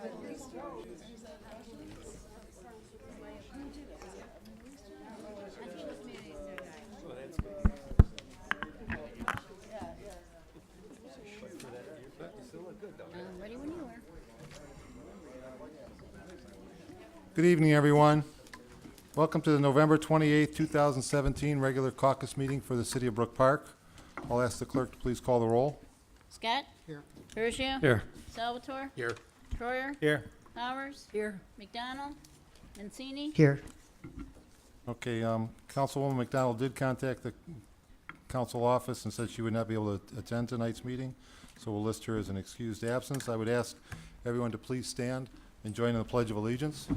Ready when you are. Good evening, everyone. Welcome to the November 28th, 2017 regular caucus meeting for the City of Brook Park. I'll ask the clerk to please call the roll. Scott? Here. Persia? Here. Salvatore? Here. Troyer? Here. Powers? Here. McDonald? Mancini? Here. Okay, Councilwoman McDonald did contact the council office and said she would not be able to attend tonight's meeting, so we'll list her as an excused absence. I would ask everyone to please stand and join in the Pledge of Allegiance.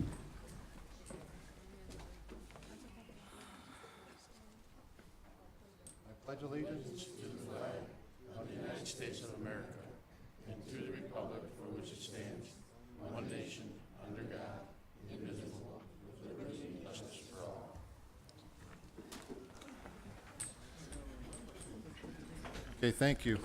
I pledge allegiance to the flag of the United States of America and to the republic for which it stands, one nation, under God, indivisible, with liberty and justice for all. Okay, thank you.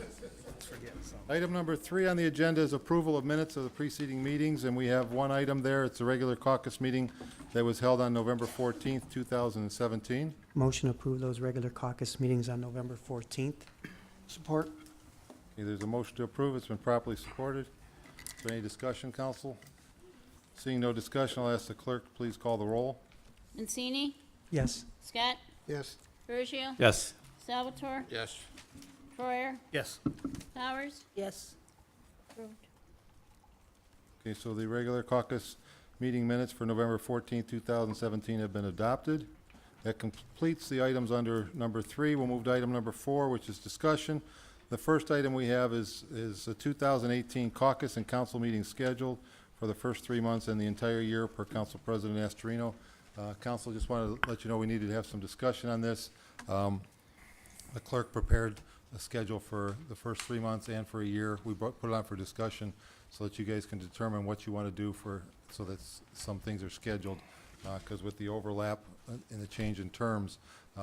Item number 3 on the agenda is approval of minutes of the preceding meetings, and we have one item there. It's a regular caucus meeting that was held on November 14th, 2017. Motion to approve those regular caucus meetings on November 14th. Support. Okay, there's a motion to approve. It's been properly supported. Is there any discussion, council? Seeing no discussion, I'll ask the clerk to please call the roll. Mancini? Yes. Scott? Yes. Persia? Yes. Salvatore? Yes. Troyer? Yes. Powers? Yes. Approved. Okay, so the regular caucus meeting minutes for November 14th, 2017 have been adopted. That completes the items under number 3. We'll move to item number 4, which is discussion. The first item we have is the 2018 caucus and council meeting scheduled for the first 3 months and the entire year per Council President Astorino. Council, just wanted to let you know we needed to have some discussion on this. The clerk prepared a schedule for the first 3 months and for a year. We put it on for discussion so that you guys can determine what you want to do so that some things are scheduled. Because with the overlap and the change in terms,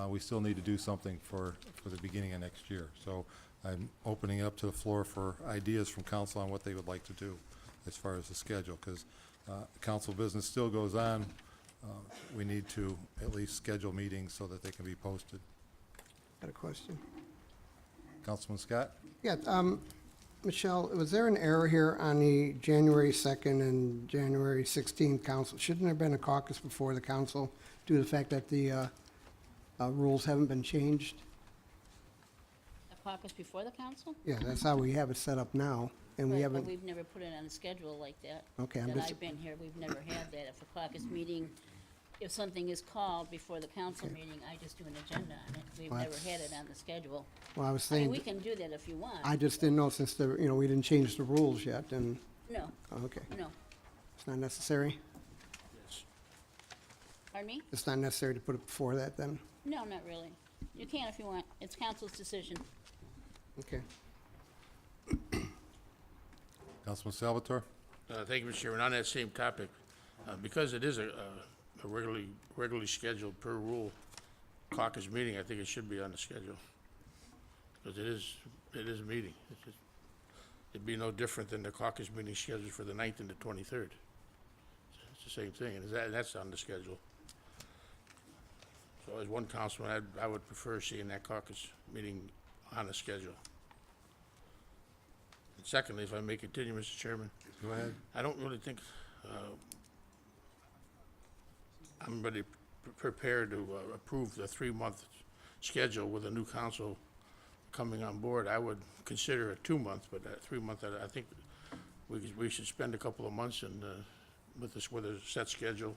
we still need to do something for the beginning of next year. So I'm opening it up to the floor for ideas from council on what they would like to do as far as the schedule, because council business still goes on. We need to at least schedule meetings so that they can be posted. Got a question. Councilman Scott? Yeah, Michelle, was there an error here on the January 2nd and January 16th council? Shouldn't there have been a caucus before the council due to the fact that the rules haven't been changed? A caucus before the council? Yeah, that's how we have it set up now, and we Right, haven't, but we've never put it on a schedule like that. okay, I'm That just, I've been here, we've never had that. If a caucus meeting, if something is called before the council meeting, I just do an agenda on it. We've Well, never had it on the schedule. well, I was I mean, we saying, can do that if you want. I just didn't know since we didn't change the rules yet, and, No, okay, no. it's not necessary? Pardon me? It's not necessary to put it before that then? No, not really. You can if you want. It's council's decision. Okay. Councilman Salvatore? Thank you, Mr. Chairman. On that same topic, because it is a regularly scheduled per rule caucus meeting, I think it should be on the schedule. Because it is a meeting. It'd be no different than the caucus meeting scheduled for the 9th and the 23rd. It's the same thing, and that's on the schedule. So as one councilman, I would prefer seeing that caucus meeting on the schedule. And secondly, if I may continue, Mr. Chairman, Go ahead. I don't really think I'm really prepared to approve the 3-month schedule with a new council coming on board. I would consider a 2-month, but that 3-month, I think we should spend a couple of months and with a set schedule,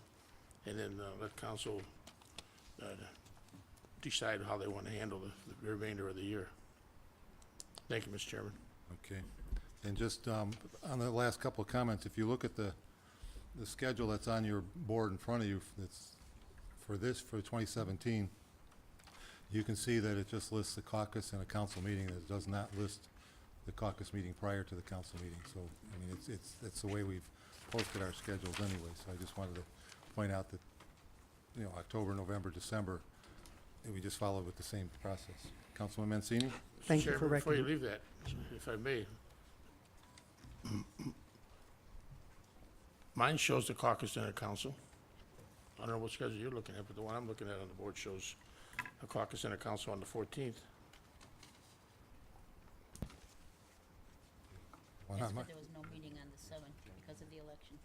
and then let council decide how they want to handle the remainder of the year. Thank you, Mr. Chairman. Okay. And just on the last couple of comments, if you look at the schedule that's on your board in front of you, that's for 2017, you can see that it just lists the caucus and a council meeting. It does not list the caucus meeting prior to the council meeting. So, I mean, it's the way we've posted our schedules anyway. So I just wanted to point out that, October, November, December, we just followed with the same process. Councilman Mancini? Thank you for Chairman, before you recognizing. leave that, if I may, Mine shows the caucus and the council. I don't know what schedule you're looking at, but the one I'm looking at on the board shows a caucus and a council on the 14th. Well, That's not why mi- there was no meeting on the seventh because of the election.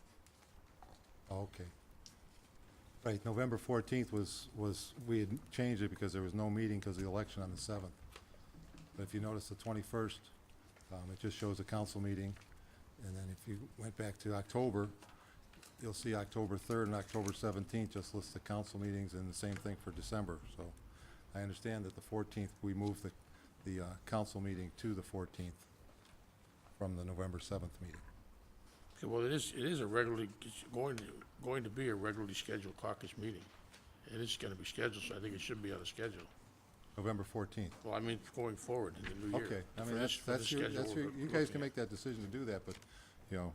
oh, okay. Right, November 14th we had changed it because there was no meeting because of the election on the 7th. But if you notice the 21st, it just shows a council meeting. And then if you went back to October, you'll see October 3rd and October 17th just lists the council meetings, and the same thing for December. So I understand that the 14th, we moved the council meeting to the 14th from the November 7th meeting. Okay, well, it is a regularly, it's going to be a regularly scheduled caucus meeting. It is gonna be scheduled, so I think it should be on the schedule. November 14th. Well, I mean, going forward in the new year. Okay, I For mean, this- for that's this your, schedule we're you guys looking can at. make that decision to do that, but, you know,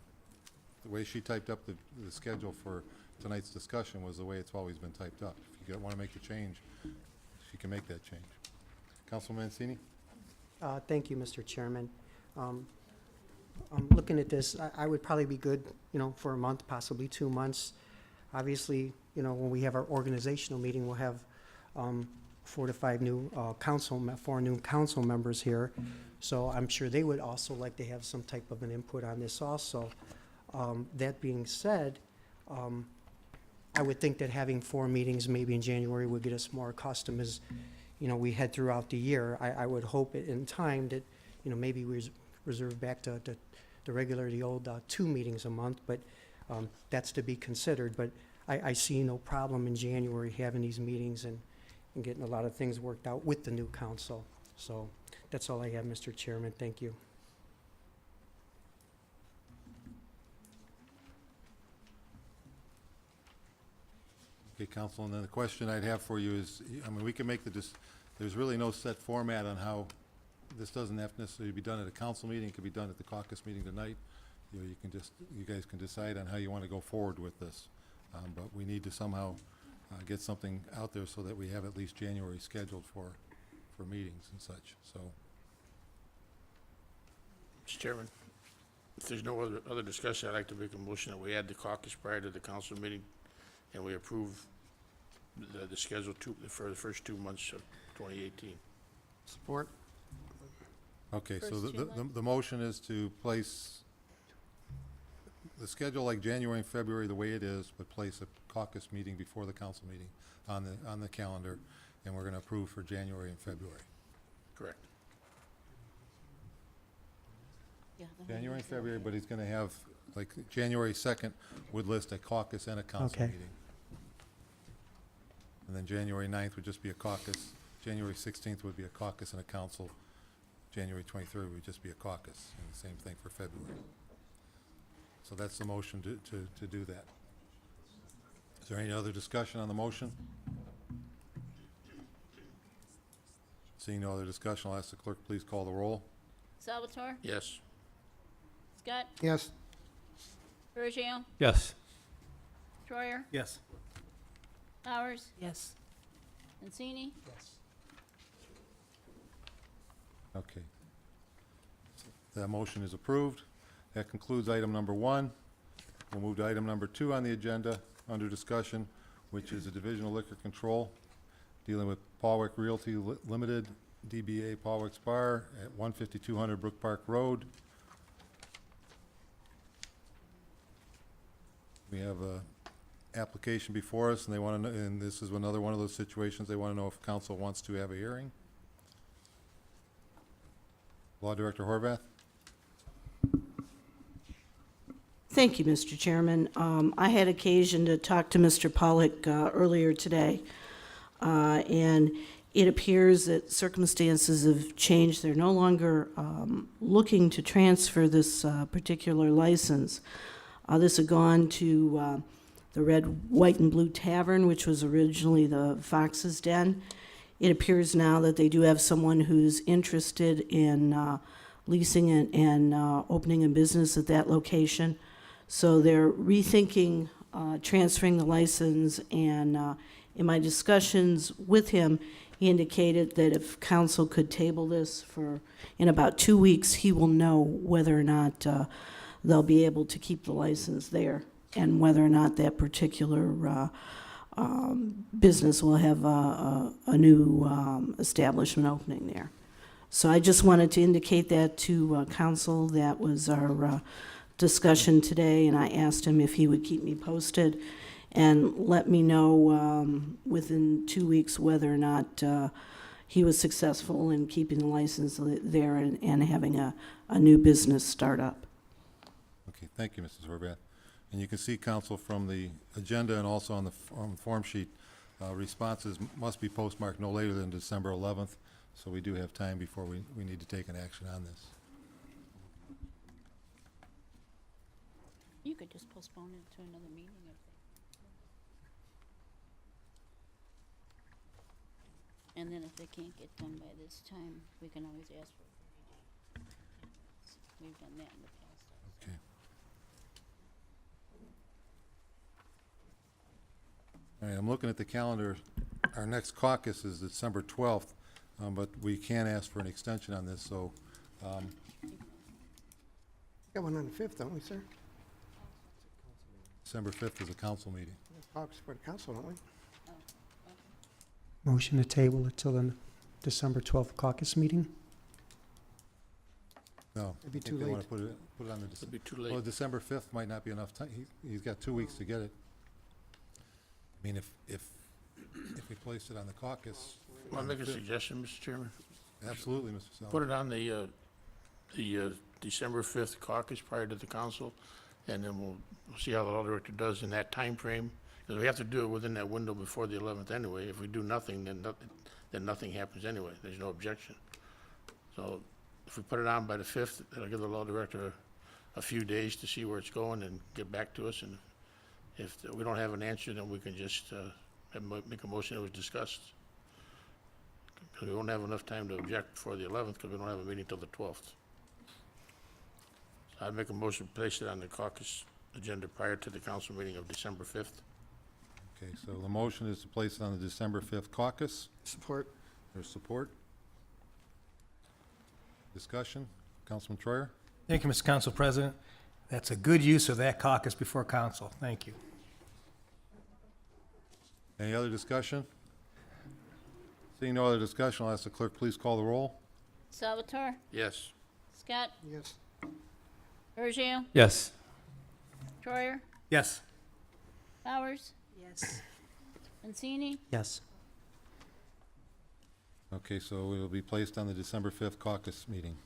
the way she typed up the schedule for tonight's discussion was the way it's always been typed up. If you want to make the change, she can make that change. Councilman Mancini? Thank you, Mr. Chairman. I'm looking at this, I would probably be good, for a month, possibly 2 months. Obviously, when we have our organizational meeting, we'll have 4 to 5 new four new council members here. So I'm sure they would also like to have some type of an input on this also. That being said, I would think that having 4 meetings maybe in January would get us more accustomed as, we head throughout the year. I would hope in time that, maybe we reserve back to the old 2 meetings a month, but that's to be considered. But I see no problem in January having these meetings and getting a lot of things worked out with the new council. So that's all I have, Mr. Chairman. Thank you. Okay, Council, and then the question I'd have for you is, I mean, we can make there's really no set format on how, this doesn't have to necessarily be done at a council meeting, it could be done at the caucus meeting tonight. You guys can decide on how you want to go forward with this. But we need to somehow get something out there so that we have at least January scheduled for meetings and such, so. Mr. Chairman, if there's no other discussion, I'd like to make a motion that we add the caucus prior to the council meeting, and we approve the schedule for the first 2 months of 2018. Support? Okay, so First 2 months? the motion is to place the schedule like January and February the way it is, but place a caucus meeting before the council meeting on the calendar, and we're gonna approve for January and February. Correct. Yeah, the whole January and month's okay. February, but he's gonna have, like, January 2nd would list a caucus and a council Okay. meeting. And then January 9th would just be a caucus, January 16th would be a caucus and a council, January 23rd would just be a caucus, and the same thing for February. So that's the motion to do that. Is there any other discussion on the motion? Seeing no other discussion, I'll ask the clerk, please call the roll. Salvatore? Yes. Scott? Yes. Bergio? Yes. Troyer? Yes. Powers? Yes. Mancini? Okay. That motion is approved. That concludes item number 1. We'll move to item number 2 on the agenda, under discussion, which is the Division of Liquor Control, dealing with Paulwick Realty Limited, DBA Paulwick's Bar at 15200 Brook Park Road. We have a application before us, and they want to know, and this is another one of those situations, they want to know if council wants to have a hearing. Law Director Horvath? Thank you, Mr. Chairman. I had occasion to talk to Mr. Pollock earlier today, and it appears that circumstances have changed. They're no longer looking to transfer this particular license. This had gone to the Red, White, and Blue Tavern, which was originally the Fox's Den. It appears now that they do have someone who's interested in leasing and opening a business at that location. So they're rethinking transferring the license, and in my discussions with him, he indicated that if council could table this in about 2 weeks, he will know whether or not they'll be able to keep the license there. and whether or not that particular business will have a new establishment opening there. So I just wanted to indicate that to council. That was our discussion today, and I asked him if he would keep me posted and let me know within 2 weeks whether or not he was successful in keeping the license there and having a new business start up. Okay, thank you, Mrs. Horvath. And you can see, council, from the agenda and also on the form sheet, responses must be postmarked no later than December 11th, so we do have time before we need to take an action on this. You could just postpone it to another meeting if they. And then if they can't get done by this time, we can always ask for a 30-day continuance. We've done that in the past also. Okay. All right, I'm looking at the calendar. Our next caucus is December 12th, but we can ask for an extension on this, so, Got one on the 5th, don't we, sir? December 5th is a council meeting. Caucus for the council, don't we? Motion to table it till the December 12th caucus meeting? No. It'd be I think too they wanna late. put it on the, It'd be too well, late. December 5th might not be enough time. He's got 2 weeks to get it. I mean, if we place it on the caucus. Want to make a 5th, suggestion, Mr. Chairman? Absolutely, Mr. Sullivan. Put it on the December 5th caucus prior to the council, and then we'll see how the law director does in that time frame. Because we have to do it within that window before the 11th anyway. If we do nothing, then nothing happens anyway. There's no objection. So if we put it on by the 5th, it'll give the law director a few days to see where it's going and get back to us. And if we don't have an answer, then we can just make a motion that was discussed. Because we won't have enough time to object before the 11th, because we don't have a meeting till the 12th. So I'd make a motion to place it on the caucus agenda prior to the council meeting of December 5th. Okay, so the motion is to place it on the December 5th caucus. Support. There's support. Discussion. Councilman Troyer? Thank you, Mr. Council President. That's a good use of that caucus before council. Thank you. Any other discussion? Seeing no other discussion, I'll ask the clerk, please call the roll. Salvatore, Yes. Scott, Yes. Bergio, Yes. Troyer, Yes. Bowers, Yes. Mancini, Yes. Okay, so it will be placed on the December 5th caucus meeting.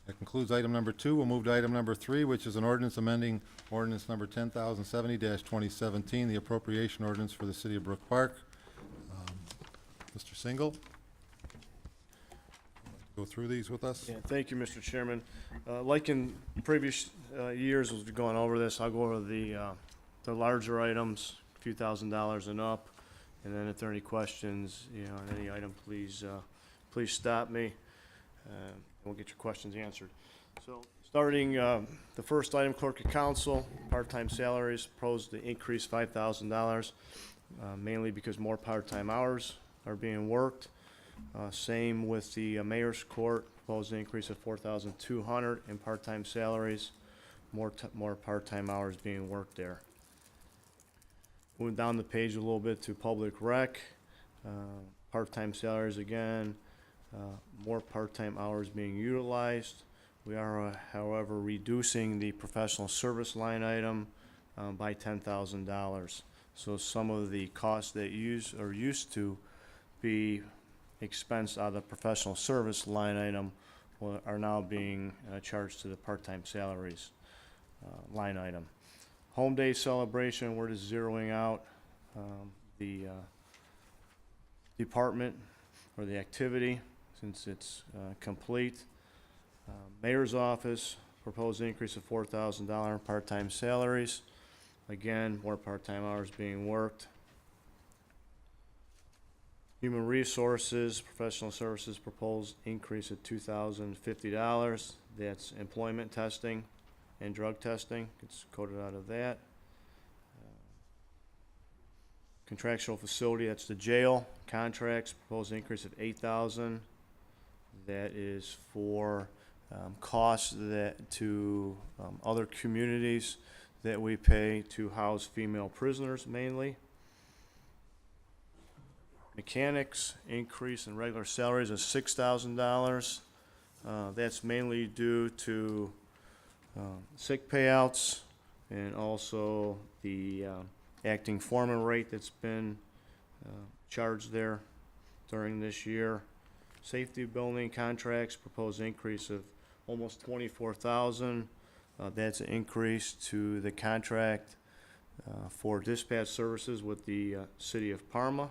That concludes item number 2. We'll move to item number 3, which is an ordinance amending ordinance number 10,070-2017, the appropriation ordinance for the city of Brook Park. Mr. Single? Go through these with us? Yeah, thank you, Mr. Chairman. Like in previous years, as we've gone over this, I'll go over the larger items, a few $1,000s and up, and then if there are any questions, on any item, please stop me. We'll get your questions answered. So, starting the first item, clerk of council, part-time salaries, proposed to increase $5,000, mainly because more part-time hours are being worked. Same with the mayor's court, proposed an increase of $4,200 in part-time salaries, more part-time hours being worked there. Moving down the page a little bit to public rec, part-time salaries again, more part-time hours being utilized. We are, however, reducing the professional service line item by $10,000. So some of the costs that used to be expensed out of the professional service line item are now being charged to the part-time salaries line item. Home day celebration, we're just zeroing out the department or the activity since it's complete. Mayor's office, proposed increase of $4,000 in part-time salaries. Again, more part-time hours being worked. Human resources, professional services, proposed increase of $2,050. That's employment testing and drug testing. It's coded out of that. Contractual facility, that's the jail. Contracts, proposed increase of $8,000. That is for costs that to other communities that we pay to house female prisoners mainly. Mechanics, increase in regular salaries of $6,000. That's mainly due to sick payouts and also the acting foreman rate that's been charged there during this year. Safety building contracts, proposed increase of almost 24,000. That's an increase to the contract for dispatch services with the city of Parma.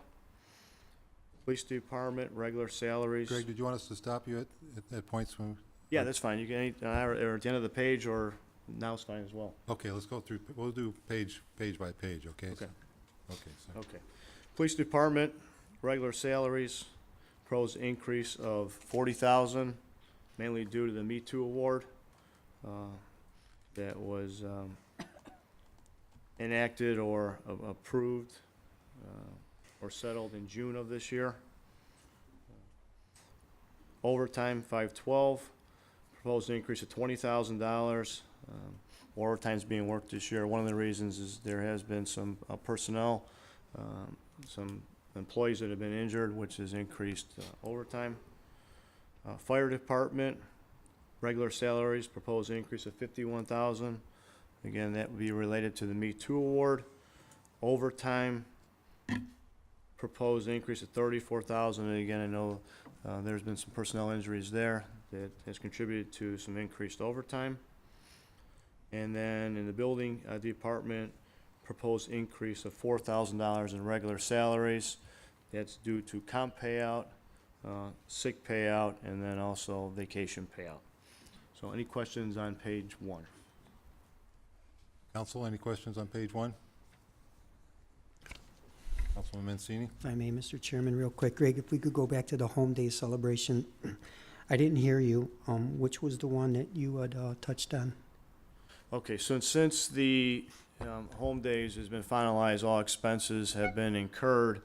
Police department, regular salaries. Greg, did you want us to stop you at points when? Yeah, that's fine. You can, or at the end of the page, or now it's fine as well. Okay, let's go through, we'll do page by page, okay? Okay. Okay, so, Okay. Police department, regular salaries, proposed increase of 40,000, mainly due to the Me Too award that was enacted or approved or settled in June of this year. Overtime, 512, proposed increase of $20,000. Overtime's being worked this year. One of the reasons is there has been some personnel, some employees that have been injured, which has increased overtime. Fire department, regular salaries, proposed increase of 51,000. Again, that would be related to the Me Too award. Overtime, proposed increase of 34,000. And again, I know there's been some personnel injuries there that has contributed to some increased overtime. And then in the building department, proposed increase of $4,000 in regular salaries. That's due to comp payout, sick payout, and then also vacation payout. So any questions on page 1? council, any questions on page 1? Councilman Mancini? If I may, Mr. Chairman, real quick, Greg, if we could go back to the Home Day celebration. I didn't hear you. Which was the one that you had touched on? Okay, so since the home days has been finalized, all expenses have been incurred.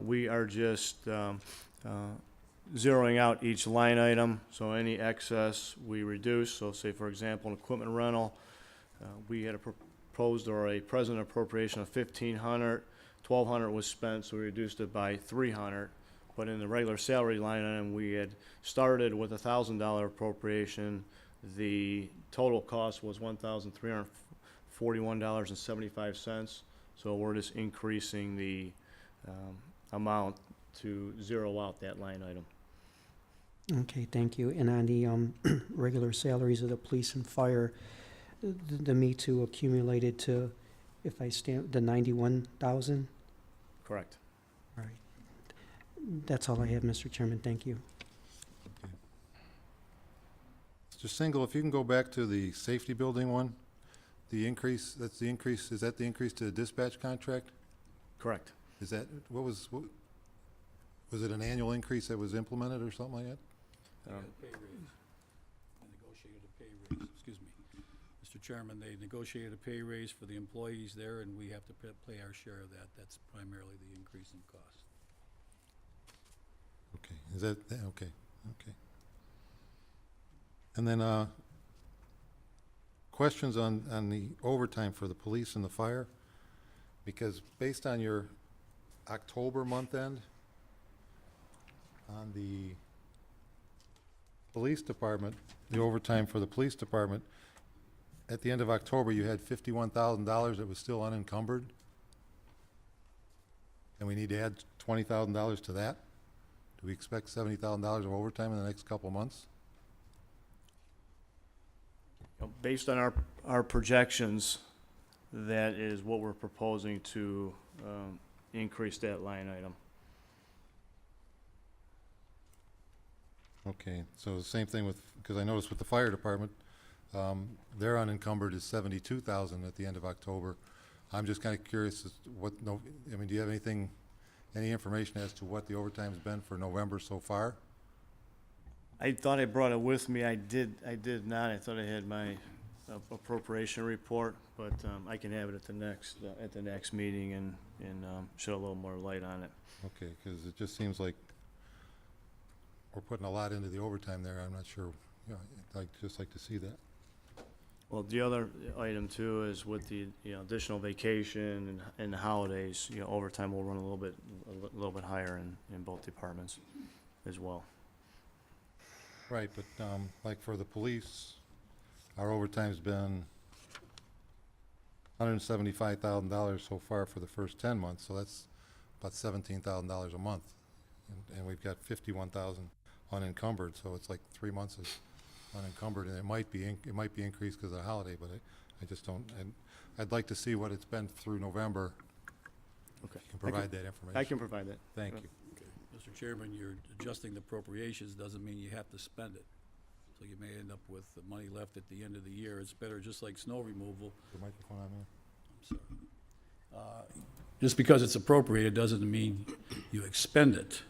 We are just zeroing out each line item, so any excess we reduce. So say, for example, an equipment rental, we had a proposed or a present appropriation of $1,500. $1,200 was spent, so we reduced it by $300. But in the regular salary line item, we had started with a $1,000 appropriation. The total cost was $1,341.75. So we're just increasing the amount to zero out that line item. Okay, thank you. And on the regular salaries of the police and fire, the Me Too accumulated to, if I stand, the 91,000? Correct. All right. That's all I have, Mr. Chairman. Thank you. Mr. Single, if you can go back to the safety building one, the increase, that's the increase, is that the increase to the dispatch contract? Correct. Is that, was it an annual increase that was implemented or something like that? They got a pay raise. They negotiated a pay raise, excuse me. Mr. Chairman, they negotiated a pay raise for the employees there, and we have to pay our share of that. That's primarily the increase in cost. Okay, is that, okay, okay. And then, questions on the overtime for the police and the fire? Because based on your October month end, on the police department, the overtime for the police department, at the end of October, you had $51,000 that was still unencumbered. And we need to add $20,000 to that? Do we expect $70,000 of overtime in the next couple of months? Based on our projections, that is what we're proposing to increase that line item. Okay, so the same thing with, because I noticed with the fire department, their unencumbered is $72,000 at the end of October. I'm just kind of curious as to what, I mean, do you have anything, any information as to what the overtime's been for November so far? I thought I brought it with me. I did not. I thought I had my appropriation report, but I can have it at the next meeting and shed a little more light on it. Okay, because it just seems like we're putting a lot into the overtime there. I'm not sure, you know, I'd just like to see that. Well, the other item too is with the, additional vacation and the holidays, overtime will run a little bit higher in both departments as well. Right, but, like for the police, our overtime's been $175,000 so far for the first 10 months, so that's about $17,000 a month. And we've got 51,000 unencumbered, so it's like 3 months is unencumbered, and it might be increased because of the holiday, but I just don't, and I'd like to see what it's been through November. Okay. You can provide that information. I can provide that. Thank you. Okay. Mr. Chairman, you're adjusting the appropriations, doesn't mean you have to spend it. So you may end up with the money left at the end of the year. It's better, just like snow removal. The microphone on there? I'm sorry. Just because it's appropriated doesn't mean you expend it.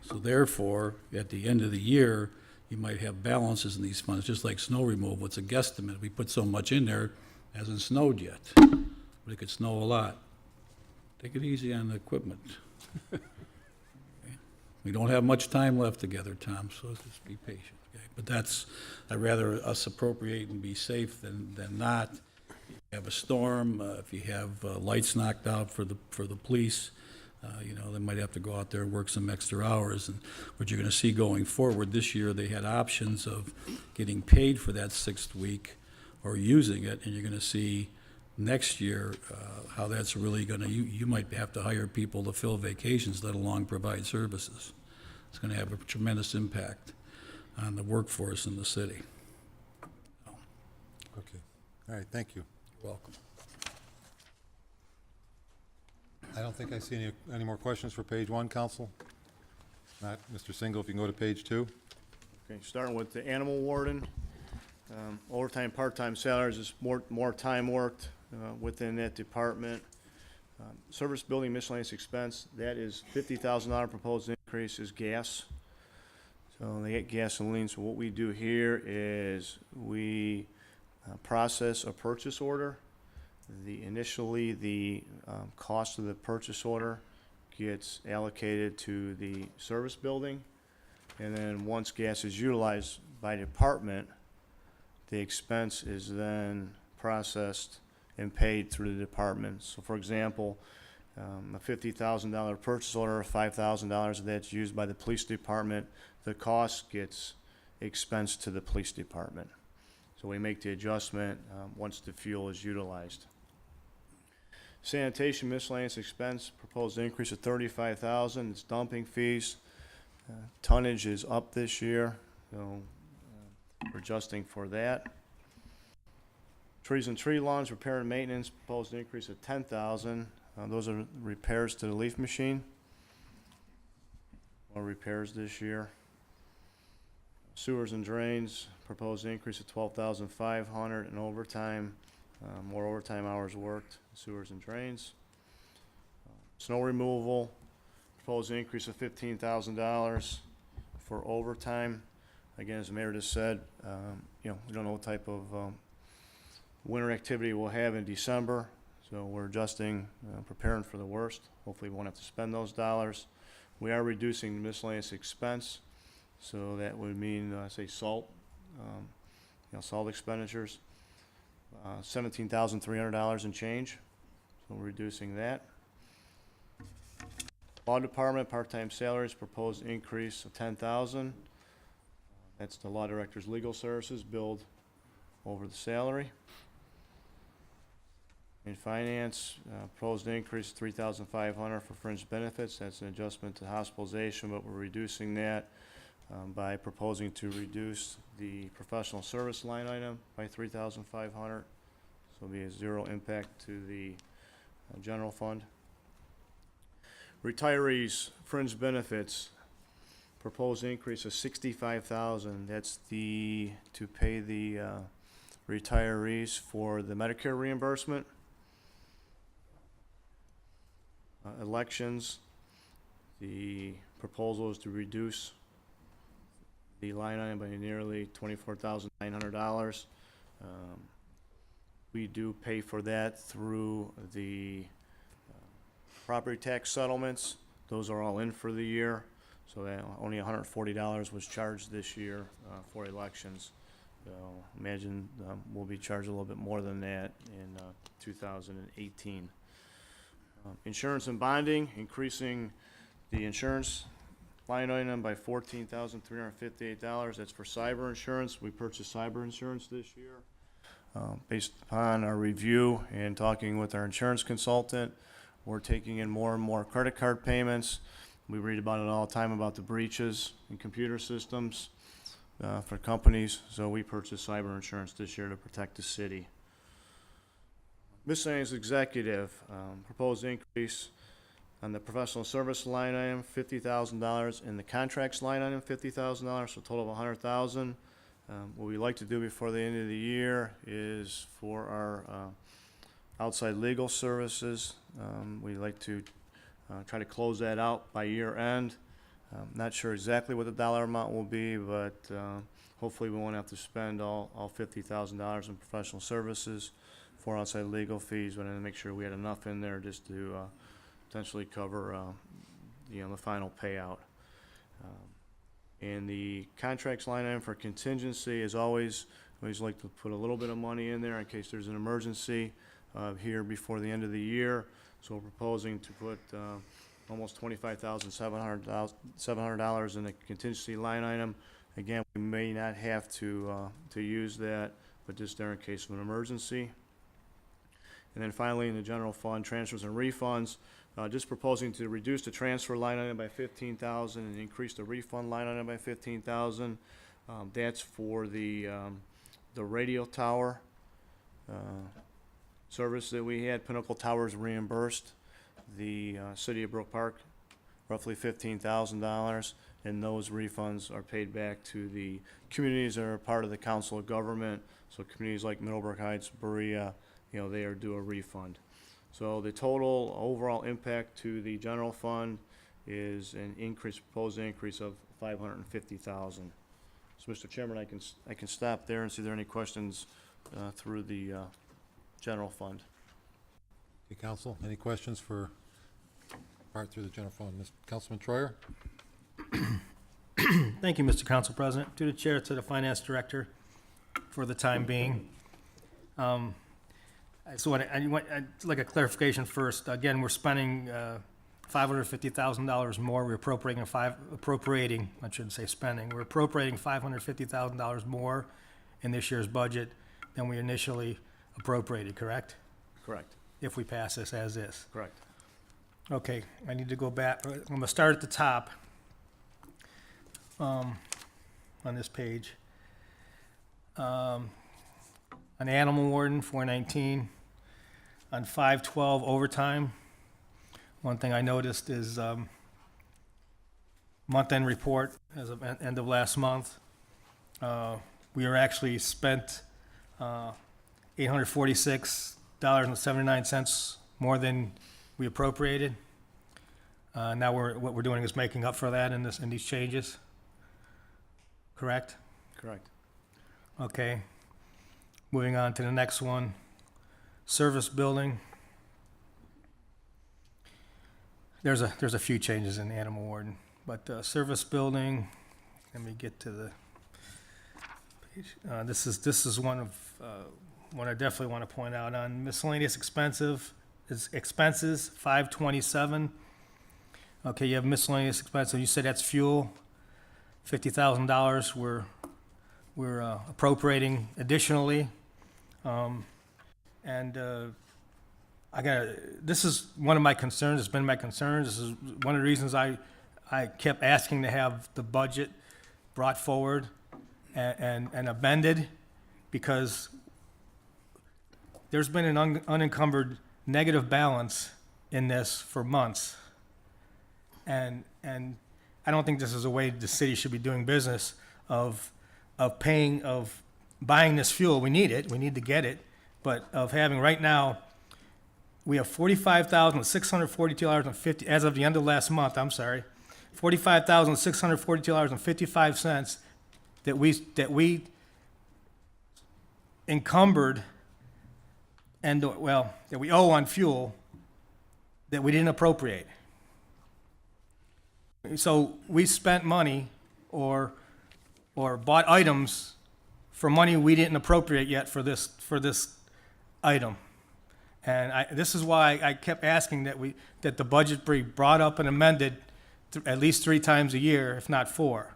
So therefore, at the end of the year, you might have balances in these funds, just like snow removal. It's a guesstimate. We put so much in there, hasn't snowed yet, but it could snow a lot. Take it easy on the equipment. Okay? We don't have much time left together, Tom, so just be patient, okay? But that's, I'd rather us appropriate and be safe than not. If you have a storm, if you have lights knocked out for the police, they might have to go out there and work some extra hours. And what you're going to see going forward, this year they had options of getting paid for that 6th week or using it, and you're going to see next year how that's really going to, you might have to hire people to fill vacations, let alone provide services. It's going to have a tremendous impact on the workforce in the city. Okay. All right, thank you. You're welcome. I don't think I see any more questions for page 1, Council. Not, Mr. Single, if you can go to page 2. Okay, starting with the animal warden. Overtime, part-time salaries is more time worked within that department. Service building miscellaneous expense, that is $50,000 proposed increase is gas. So they get gasoline. So what we do here is we process a purchase order. Initially, the cost of the purchase order gets allocated to the service building, and then once gas is utilized by department, the expense is then processed and paid through the department. So for example, a $50,000 purchase order, $5,000 of that's used by the police department, the cost gets expensed to the police department. So we make the adjustment once the fuel is utilized. Sanitation miscellaneous expense, proposed increase of $35,000. It's dumping fees. Tonnage is up this year, so we're adjusting for that. Trees and tree lawns, repair and maintenance, proposed increase of $10,000. Those are repairs to the leaf machine. More repairs this year. Sewers and drains, proposed increase of $12,500, and overtime, more overtime hours worked, sewers and drains. Snow removal, proposed increase of $15,000 for overtime. Again, as the mayor just said, we don't know what type of winter activity we'll have in December, so we're adjusting, preparing for the worst. Hopefully we won't have to spend those dollars. We are reducing miscellaneous expense, so that would mean, say, salt, salt expenditures, $17,300 and change, so we're reducing that. Law department, part-time salaries, proposed increase of $10,000. That's the law director's legal services billed over the salary. In finance, proposed increase $3,500 for fringe benefits. That's an adjustment to hospitalization, but we're reducing that by proposing to reduce the professional service line item by $3,500. So it'll be a zero impact to the general fund. Retirees fringe benefits, proposed increase of $65,000. That's to pay the retirees for the Medicare reimbursement. Elections, the proposal is to reduce the line item by nearly $24,900. We do pay for that through the property tax settlements. Those are all in for the year, so that only $140 was charged this year for elections. So imagine we'll be charged a little bit more than that in 2018. Insurance and bonding, increasing the insurance line item by $14,358. That's for cyber insurance. We purchased cyber insurance this year. Based upon our review and talking with our insurance consultant, we're taking in more and more credit card payments. We read about it all the time about the breaches in computer systems for companies, so we purchased cyber insurance this year to protect the city. Miscellaneous executive, proposed increase on the professional service line item, $50,000, and the contracts line item, $50,000, so a total of $100,000. What we like to do before the end of the year is for our outside legal services, we like to try to close that out by year end. Not sure exactly what the dollar amount will be, but hopefully we won't have to spend all $50,000 in professional services for outside legal fees. We wanted to make sure we had enough in there just to potentially cover the final payout. And the contracts line item for contingency, as always, we always like to put a little bit of money in there in case there's an emergency here before the end of the year. So we're proposing to put almost $25,700 in the contingency line item. Again, we may not have to use that, but just there in case of an emergency. And then finally, in the general fund, transfers and refunds, just proposing to reduce the transfer line item by $15,000 and increase the refund line item by $15,000. That's for the radio tower service that we had. Pinnacle Towers reimbursed the city of Brook Park roughly $15,000, and those refunds are paid back to the communities that are part of the council of government. So communities like Middlebrook Heights, Berea, they are due a refund. So the total overall impact to the general fund is an proposed increase of $550,000. So, Mr. Chairman, I can stop there and see if there are any questions through the general fund. Okay, Council, any questions for part through the general fund? Councilman Troyer? Thank you, Mr. Council President. To the chair, to the finance director, for the time being. So I'd like a clarification first. Again, we're spending $550,000 more. We're appropriating, I shouldn't say spending, we're appropriating $550,000 more in this year's budget than we initially appropriated, correct? Correct. If we pass this as is. Correct. Okay, I need to go back. I'm going to start at the top on this page. On animal warden, 419. On 512 overtime, one thing I noticed is month-end report as of end of last month. We were actually spent $846.79 more than we appropriated. Now what we're doing is making up for that in these changes. Correct? Correct. Okay. Moving on to the next one. Service building. There's a few changes in animal warden, but service building. Let me get to the page. This is one I definitely want to point out on miscellaneous expenses. 527. Okay, you have miscellaneous expenses. You said that's fuel. $50,000. We're appropriating additionally. This is one of my concerns. It's been my concerns. This is one of the reasons I kept asking to have the budget brought forward and amended, because there's been an unencumbered negative balance in this for months. And I don't think this is a way the city should be doing business of buying this fuel. We need it. We need to get it. But of having right now, we have $45,642.50 as of the end of last month. I'm sorry, $45,642.55 that we encumbered and that we owe on fuel that we didn't appropriate. So we spent money or bought items for money we didn't appropriate yet for this item. And this is why I kept asking that the budget be brought up and amended at least 3 times a year, if not 4.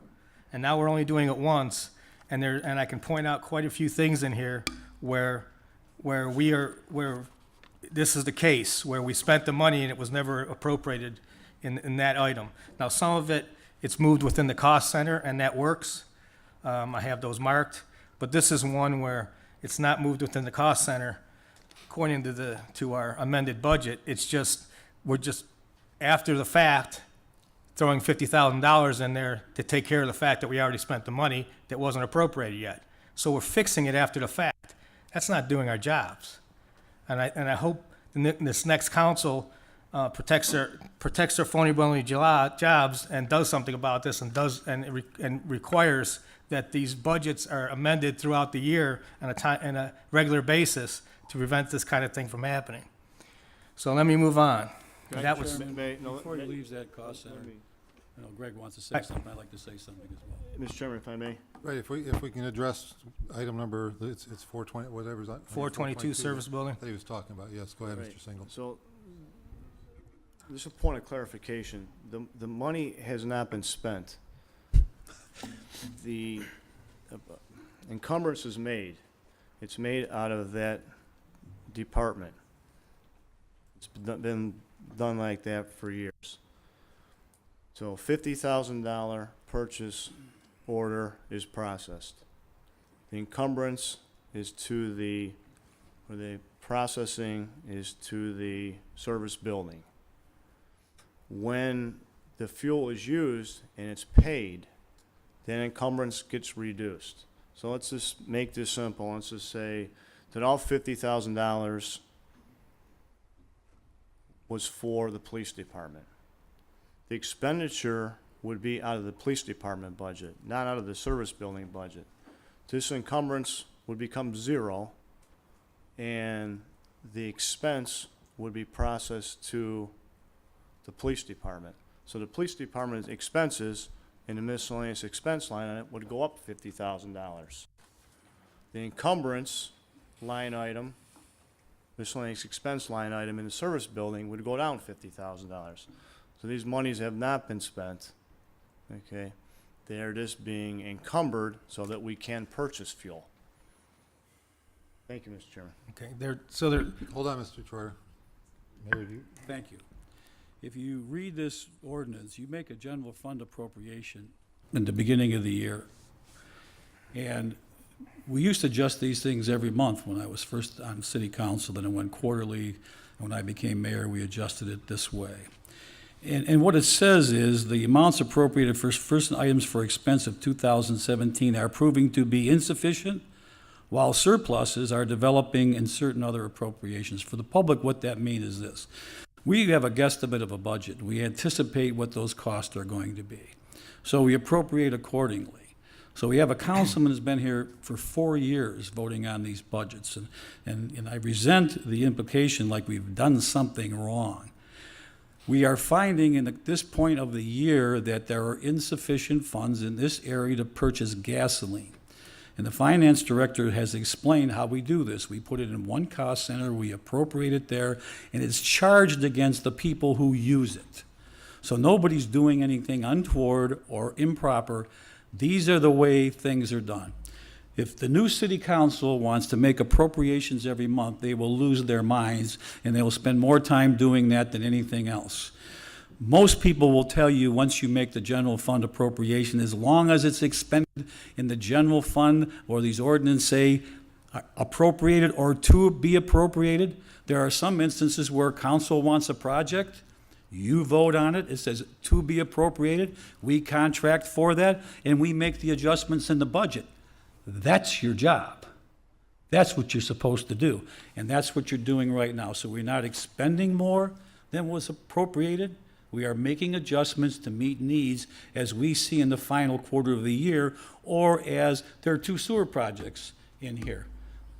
And now we're only doing it once, and I can point out quite a few things in here where this is the case, where we spent the money and it was never appropriated in that item. Now, some of it's moved within the cost center, and that works. I have those marked, but this is one where it's not moved within the cost center. According to our amended budget, we're just after the fact throwing $50,000 in there to take care of the fact that we already spent the money that wasn't appropriated yet. So we're fixing it after the fact. That's not doing our jobs. And I hope this next council protects their phony baloney jobs and does something about this and requires that these budgets are amended throughout the year on a regular basis to prevent this kind of thing from happening. So let me move on. That was, Before he leaves that cost center, I know Greg wants to say something, I'd like to say something as well. Mr. Chairman, if I may. Right, if we can address item number, it's 420, whatever's that. 422 service building. That he was talking about, yes, go ahead, Right. Mr. Single. So, just a point of clarification, the money has not been spent. The encumbrance is made. It's made out of that department. It's been done like that for years. So $50,000 purchase order is processed. The encumbrance is to the processing is to the service building. When the fuel is used and it's paid, then encumbrance gets reduced. So let's just make this simple. Let's just say that all $50,000 was for the police department. The expenditure would be out of the police department budget, not out of the service building budget. This encumbrance would become 0, and the expense would be processed to the police department. So the police department's expenses in the miscellaneous expense line on it would go up $50,000. The encumbrance line item, miscellaneous expense line item in the service building would go down $50,000. So these monies have not been spent, okay? They are just being encumbered so that we can purchase fuel. Thank you, Mr. Chairman. okay, Hold on, Mr. Troyer. Mayor, do you? Thank you. If you read this ordinance, you make a general fund appropriation in the beginning of the year. And we used to adjust these things every month when I was first on city council, then it went quarterly. When I became mayor, we adjusted it this way. And what it says is the amounts appropriated for first items for expense of 2017 are proving to be insufficient, while surpluses are developing in certain other appropriations. For the public, what that means is this. We have a guesstimate of a budget. We anticipate what those costs are going to be. So we appropriate accordingly. So we have a councilman who's been here for 4 years voting on these budgets, and I resent the implication like we've done something wrong. We are finding at this point of the year that there are insufficient funds in this area to purchase gasoline. And the finance director has explained how we do this. We put it in one cost center, we appropriate it there, and it's charged against the people who use it. So nobody's doing anything untoward or improper. These are the way things are done. If the new city council wants to make appropriations every month, they will lose their minds, and they will spend more time doing that than anything else. Most people will tell you once you make the general fund appropriation, as long as it's expended in the general fund or these ordinances say appropriated or to be appropriated, there are some instances where council wants a project, you vote on it, it says to be appropriated, we contract for that, and we make the adjustments in the budget. That's your job. That's what you're supposed to do. And that's what you're doing right now. So we're not expending more than was appropriated. We are making adjustments to meet needs as we see in the final quarter of the year, or as there are 2 sewer projects in here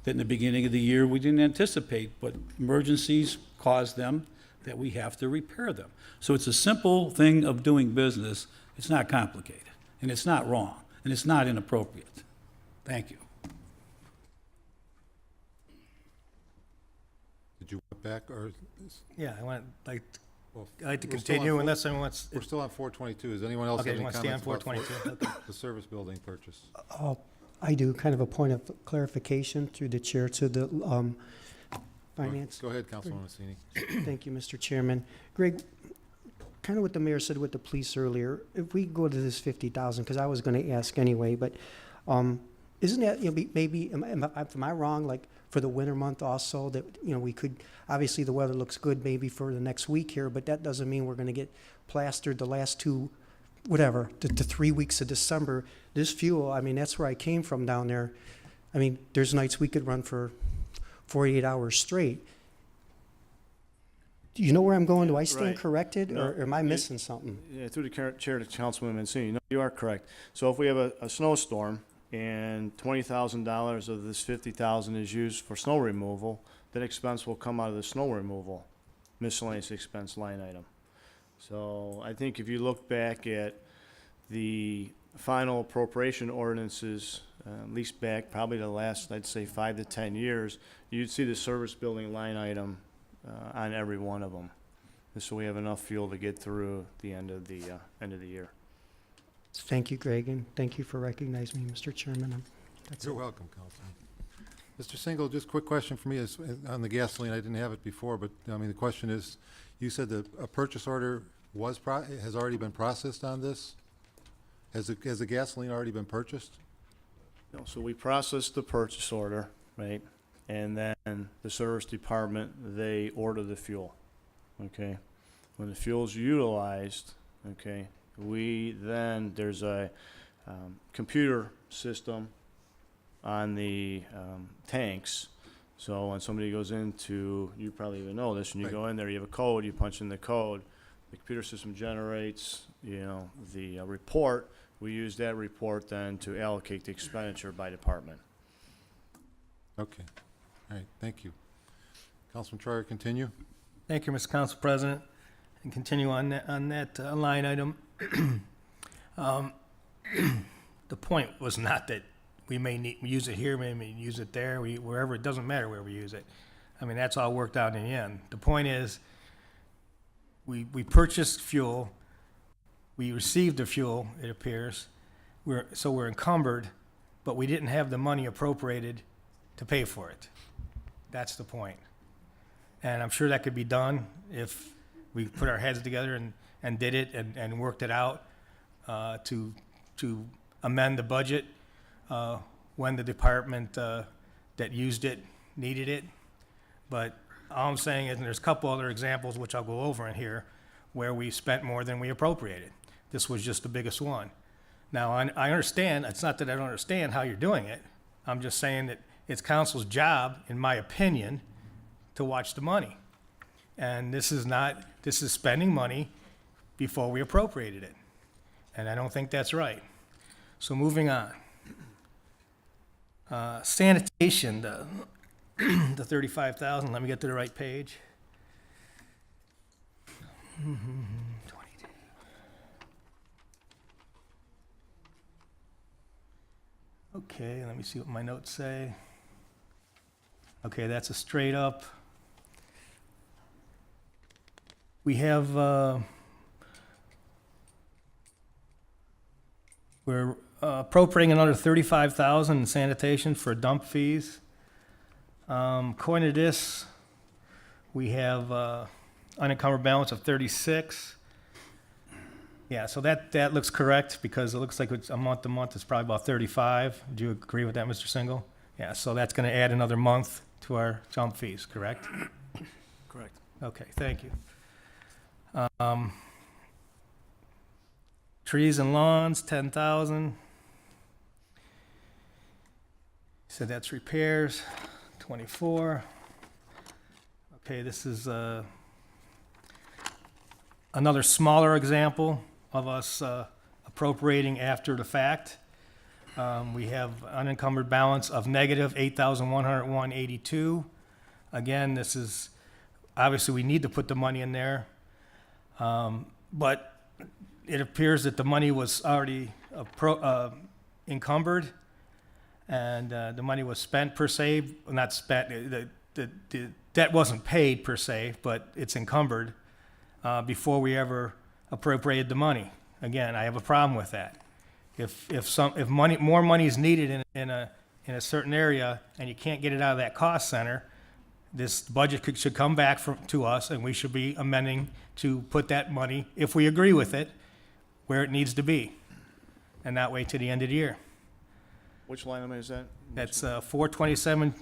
that in the beginning of the year we didn't anticipate, but emergencies caused them that we have to repair them. So it's a simple thing of doing business. It's not complicated, and it's not wrong, and it's not inappropriate. Thank you. back, or, Yeah, I'd like well, to we're still on continue four- unless anyone wants, we're still on 422. Does anyone else have okay, any you want to stay on comments about 422? Okay. the service building purchase? I do, kind of a point of clarification through the chair to the finance. Go ahead, Councilwoman Massini. Thank you, Mr. Chairman. Greg, kind of what the mayor said with the police earlier, if we go to this 50,000, because I was going to ask anyway, but isn't that, you know, maybe, am I wrong, like, for the winter month also, that, you know, we could, obviously the weather looks good maybe for the next week here, but that doesn't mean we're going to get plastered the last two, whatever, the 3 weeks of December. This fuel, I mean, that's where I came from down there. I mean, there's nights we could run for 48 hours straight. Do you know where I'm going? Do I stand Right. corrected, No, or am I missing something? Yeah, through the chair to Councilwoman Mancini, no, you are correct. So if we have a snowstorm and $20,000 of this 50,000 is used for snow removal, that expense will come out of the snow removal miscellaneous expense line item. So I think if you look back at the final appropriation ordinances, at least back probably the last, I'd say 5 to 10 years, you'd see the service building line item on every one of them. Just so we have enough fuel to get through the end of the year. Thank you, Greg, and thank you for recognizing me, Mr. Chairman. That's You're it. welcome, Councilman. Mr. Single, just quick question for me is, on the gasoline, I didn't have it before, but, I mean, the question is, you said that a purchase order has already been processed on this? Has the gasoline already been purchased? No, so we processed the purchase order, right? And then the service department, they order the fuel, okay? When the fuel's utilized, okay, there's a computer system on the tanks. So when somebody goes into, you probably even know this, when you go in there, you have a code, you punch in the code, the computer system generates, you know, the report. We use that report then to allocate the expenditure by department. Okay, all right, thank you. Councilman Trier, continue. Thank you, Mr. Council President. And continue on that line item. The point was not that we may need use it here, maybe use it there, wherever. It doesn't matter where we use it. I mean, that's all worked out in the end. The point is, we purchased fuel, we received the fuel, it appears, so we're encumbered, but we didn't have the money appropriated to pay for it. That's the point. And I'm sure that could be done if we put our heads together and did it and worked it out to amend the budget when the department that used it needed it. But all I'm saying is, and there's a couple other examples which I'll go over in here, where we spent more than we appropriated. This was just the biggest one. Now, I understand, it's not that I don't understand how you're doing it. I'm just saying that it's council's job, in my opinion, to watch the money. And this is spending money before we appropriated it. And I don't think that's right. So moving on. Sanitation, the 35,000, let me get to the right page. 22. Okay, let me see what my notes say. Okay, that's a straight up. We have, we're appropriating another 35,000 in sanitation for dump fees. According to this, we have unencumbered balance of 36. Yeah, so that looks correct, because it looks like it's a month to month, it's probably about 35. Do you agree with that, Mr. Single? Yeah, so that's gonna add another month to our dump fees, correct? Correct. Okay, thank you. Trees and lawns, 10,000. So that's repairs, 24. Okay, this is another smaller example of us appropriating after the fact. We have unencumbered balance of negative 8,101.82. Again, this is, obviously we need to put the money in there. But it appears that the money was already encumbered, and the money was spent per se, not spent, the debt wasn't paid per se, but it's encumbered, before we ever appropriated the money. Again, I have a problem with that. If more money is needed in a certain area and you can't get it out of that cost center, this budget should come back to us, and we should be amending to put that money, if we agree with it, where it needs to be, and not wait to the end of the year. Which line item is that? That's 427,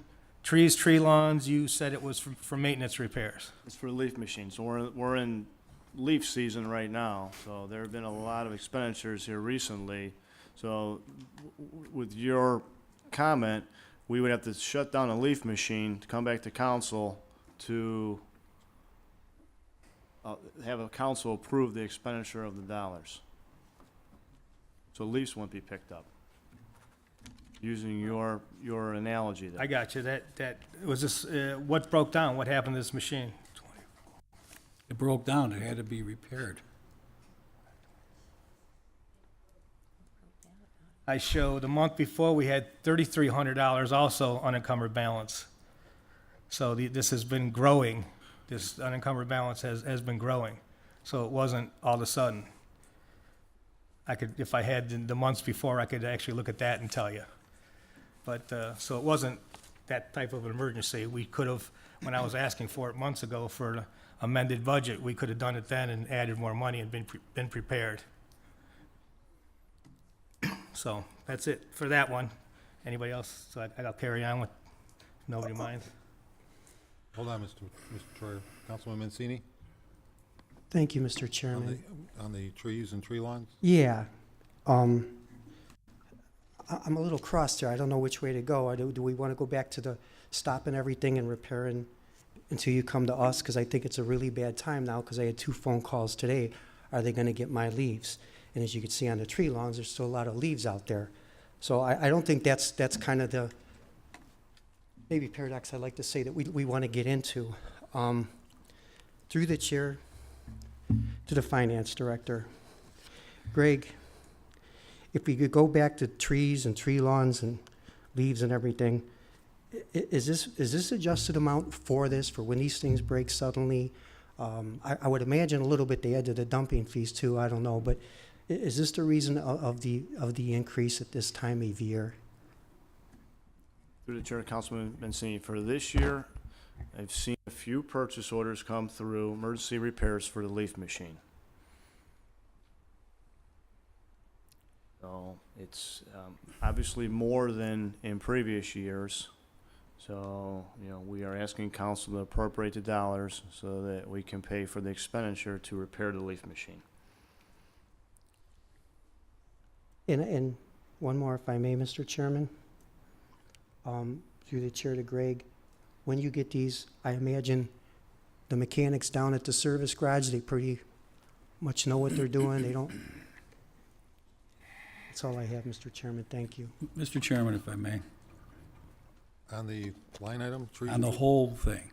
trees, tree lawns. You said it was for maintenance repairs. It's for leaf machines. So we're in leaf season right now, so there have been a lot of expenditures here recently. So with your comment, we would have to shut down a leaf machine to come back to council to have a council approve the expenditure of the dollars. So leaves won't be picked up. Using your analogy there. I got you. That was this. What broke down? What happened to this machine? It broke down, it had to be repaired. I show the month before we had $3,300 also unencumbered balance. So this has been growing. This unencumbered balance has been growing. So it wasn't all of a sudden. If I had the months before, I could actually look at that and tell you. But, so it wasn't that type of an emergency. We could have, when I was asking for it months ago for an amended budget, we could have done it then and added more money and been prepared. So that's it for that one. Anybody else? So I'll carry on with, nobody minds. Hold on, Mr. Troyer. Councilman Mancini, Thank you, Mr. Chairman. on the trees and tree lawns? Yeah. I'm a little crossed here. I don't know which way to go. Do we want to go back to the stopping everything and repairing until you come to us? Because I think it's a really bad time now, because I had 2 phone calls today. Are they going to get my leaves? And as you can see on the tree lawns, there's still a lot of leaves out there. So I don't think that's kind of the maybe paradox I'd like to say that we want to get into. Through the chair to the finance director. Greg, if we could go back to trees and tree lawns and leaves and everything, is this adjusted amount for this, for when these things break suddenly? I would imagine a little bit they added the dumping fees too, I don't know, but is this the reason of the increase at this time of year? Through the chair, Councilman Mancini, for this year, I've seen a few purchase orders come through, emergency repairs for the leaf machine. So it's obviously more than in previous years. So, we are asking council to appropriate the dollars so that we can pay for the expenditure to repair the leaf machine. And one more, if I may, Mr. Chairman. Through the chair to Greg, when you get these, I imagine the mechanics down at the service garage, they pretty much know what they're doing. They don't. That's all I have, Mr. Chairman. Thank you. Mr. Chairman, if I may, On the line item, trees? on the whole thing.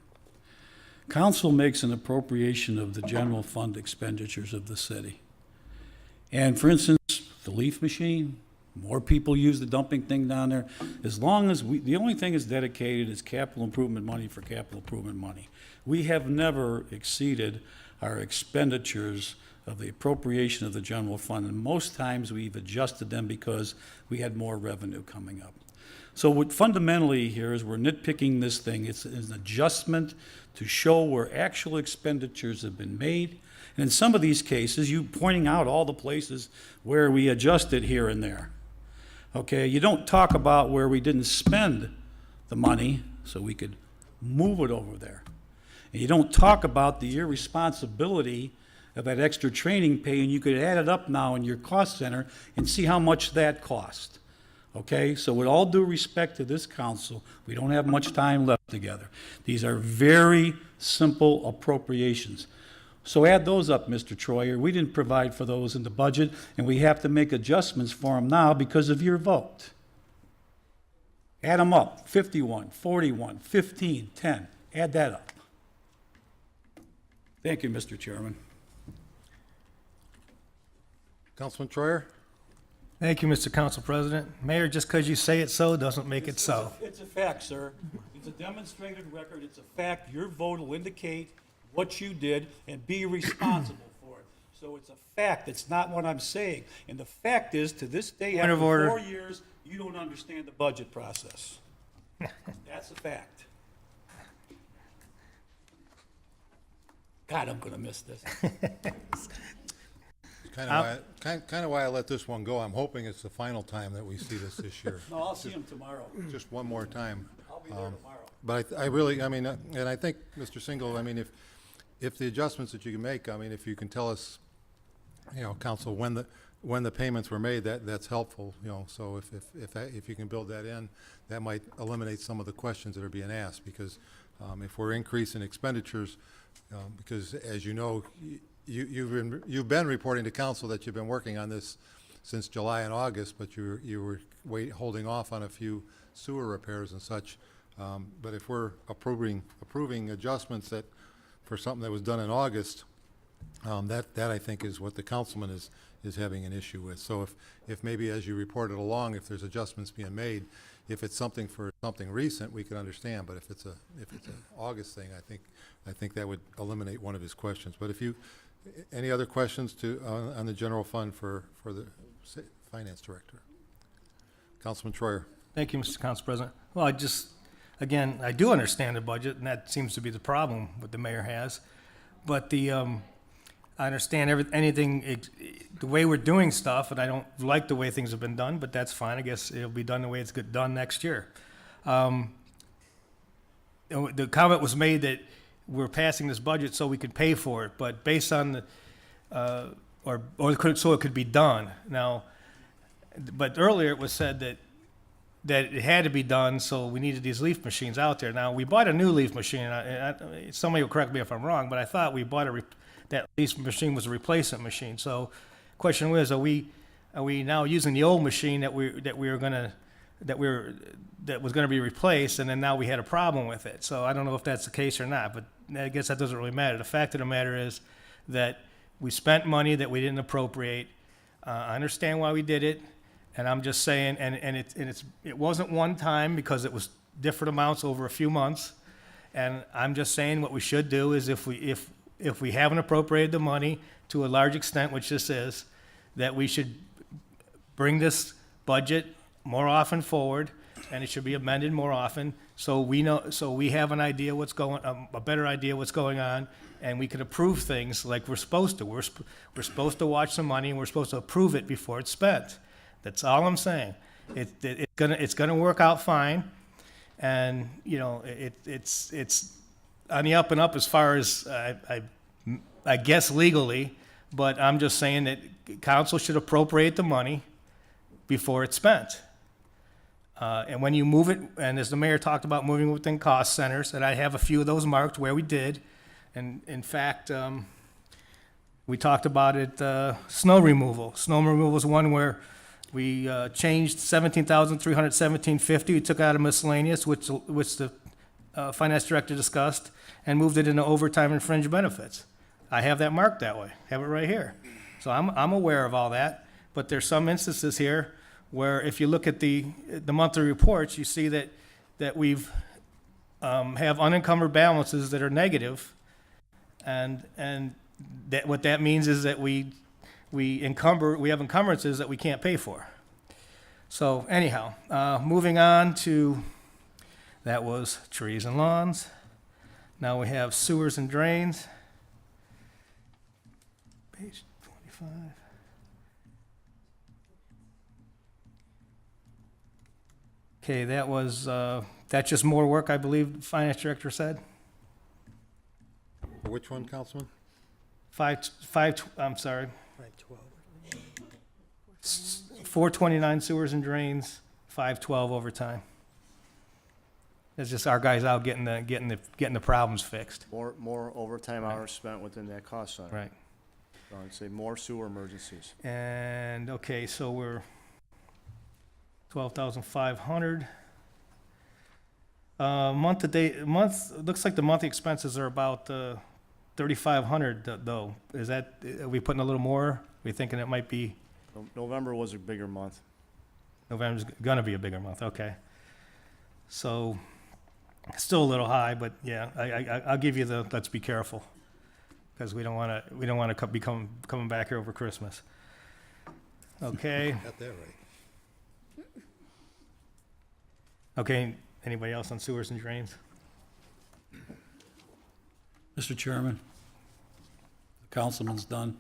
Council makes an appropriation of the general fund expenditures of the city. And for instance, the leaf machine, more people use the dumping thing down there. As long as the only thing is dedicated is capital improvement money for capital improvement money. We have never exceeded our expenditures of the appropriation of the general fund, and most times we've adjusted them because we had more revenue coming up. So what fundamentally here is we're nitpicking this thing. It's an adjustment to show where actual expenditures have been made. And in some of these cases, you pointing out all the places where we adjusted here and there. Okay, you don't talk about where we didn't spend the money so we could move it over there. And you don't talk about the irresponsibility of that extra training pay, and you could add it up now in your cost center and see how much that cost. Okay, so with all due respect to this council, we don't have much time left together. These are very simple appropriations. So add those up, Mr. Troyer. We didn't provide for those in the budget, and we have to make adjustments for them now because of your vote. Add them up, 51, 41, 15, 10. Add that up. Thank you, Mr. Chairman. Councilman Troyer? Thank you, Mr. Council President. Mayor, just because you say it so doesn't make it so. It's a fact, sir. It's a demonstrated record, it's a fact, your vote will indicate what you did and be responsible for it. So it's a fact, it's not what I'm saying. And the fact is, to this day, Point of after order. 4 years, you don't understand the budget process. That's a fact. God, I'm gonna miss this. Kind of why I let this one go. I'm hoping it's the final time that we see this year. No, I'll see him tomorrow. Just one more time. I'll be there tomorrow. But I really, I mean, and I think, Mr. Single, I mean, if the adjustments that you can make, I mean, if you can tell us, you know, council, when the payments were made, that's helpful, you know, so if you can build that in, that might eliminate some of the questions that are being asked, because if we're increasing expenditures, because as you know, you've been reporting to council that you've been working on this since July and August, but you were holding off on a few sewer repairs and such. But if we're approving adjustments that, for something that was done in August, that I think is what the councilman is having an issue with. So if maybe as you report it along, if there's adjustments being made, if it's something for something recent, we can understand. But if it's an August thing, I think that would eliminate one of his questions. But if you, any other questions on the general fund for the finance director? Councilman Troyer. Thank you, Mr. Council President. Well, again, I do understand the budget, and that seems to be the problem what the mayor has. But I understand the way we're doing stuff, and I don't like the way things have been done, but that's fine. I guess it'll be done the way it's done next year. The comment was made that we're passing this budget so we could pay for it, but based on so it could be done. Now, but earlier it was said that it had to be done, so we needed these leaf machines out there. Now, we bought a new leaf machine, and somebody will correct me if I'm wrong, but I thought we bought that leaf machine was a replacement machine. So, question was, are we now using the old machine that was gonna be replaced, and then now we had a problem with it? So I don't know if that's the case or not, but I guess that doesn't really matter. The fact of the matter is that we spent money that we didn't appropriate. I understand why we did it. And I'm just saying, it wasn't one time because it was different amounts over a few months. And I'm just saying what we should do is if we haven't appropriated the money to a large extent, which this is, that we should bring this budget more often forward, and it should be amended more often, so we have an idea a better idea what's going on, and we can approve things like we're supposed to. We're supposed to watch the money, and we're supposed to approve it before it's spent. That's all I'm saying. It's gonna work out fine, and you know it's on the up and up as far as I guess legally. But I'm just saying that council should appropriate the money before it's spent. And when you move it, and as the mayor talked about moving within cost centers, and I have a few of those marked where we did, and in fact, we talked about it. Snow removal. Snow removal is one where we changed $17,317.50. We took out a miscellaneous, which the finance director discussed, and moved it into overtime and fringe benefits. I have that marked that way. Have it right here. So I'm aware of all that. But there's some instances here where, if you look at the monthly reports, you see that we've have unencumbered balances that are negative, and that what that means is that we have encumbrances that we can't pay for. So anyhow, moving on to, that was trees and lawns. Now we have sewers and drains. Page 25. Okay, that's just more work, I believe the finance director said. Which one, Councilman? $512. 429 sewers and drains, 512 overtime. It's just our guys out getting the problems fixed. More overtime hours spent within that cost center. Right. So I'd say more sewer emergencies. And okay, so we're 12,500. Looks like the monthly expenses are about 3,500 though. Are we putting a little more? Are we thinking it might be? November was a bigger month. November's gonna be a bigger month, okay. So, Still a little high, but yeah, I'll give you the, let's be careful. Because we don't want to be coming back here over Christmas. Okay, Got that right. okay, anybody else on sewers and drains? Mr. Chairman, the councilman's done.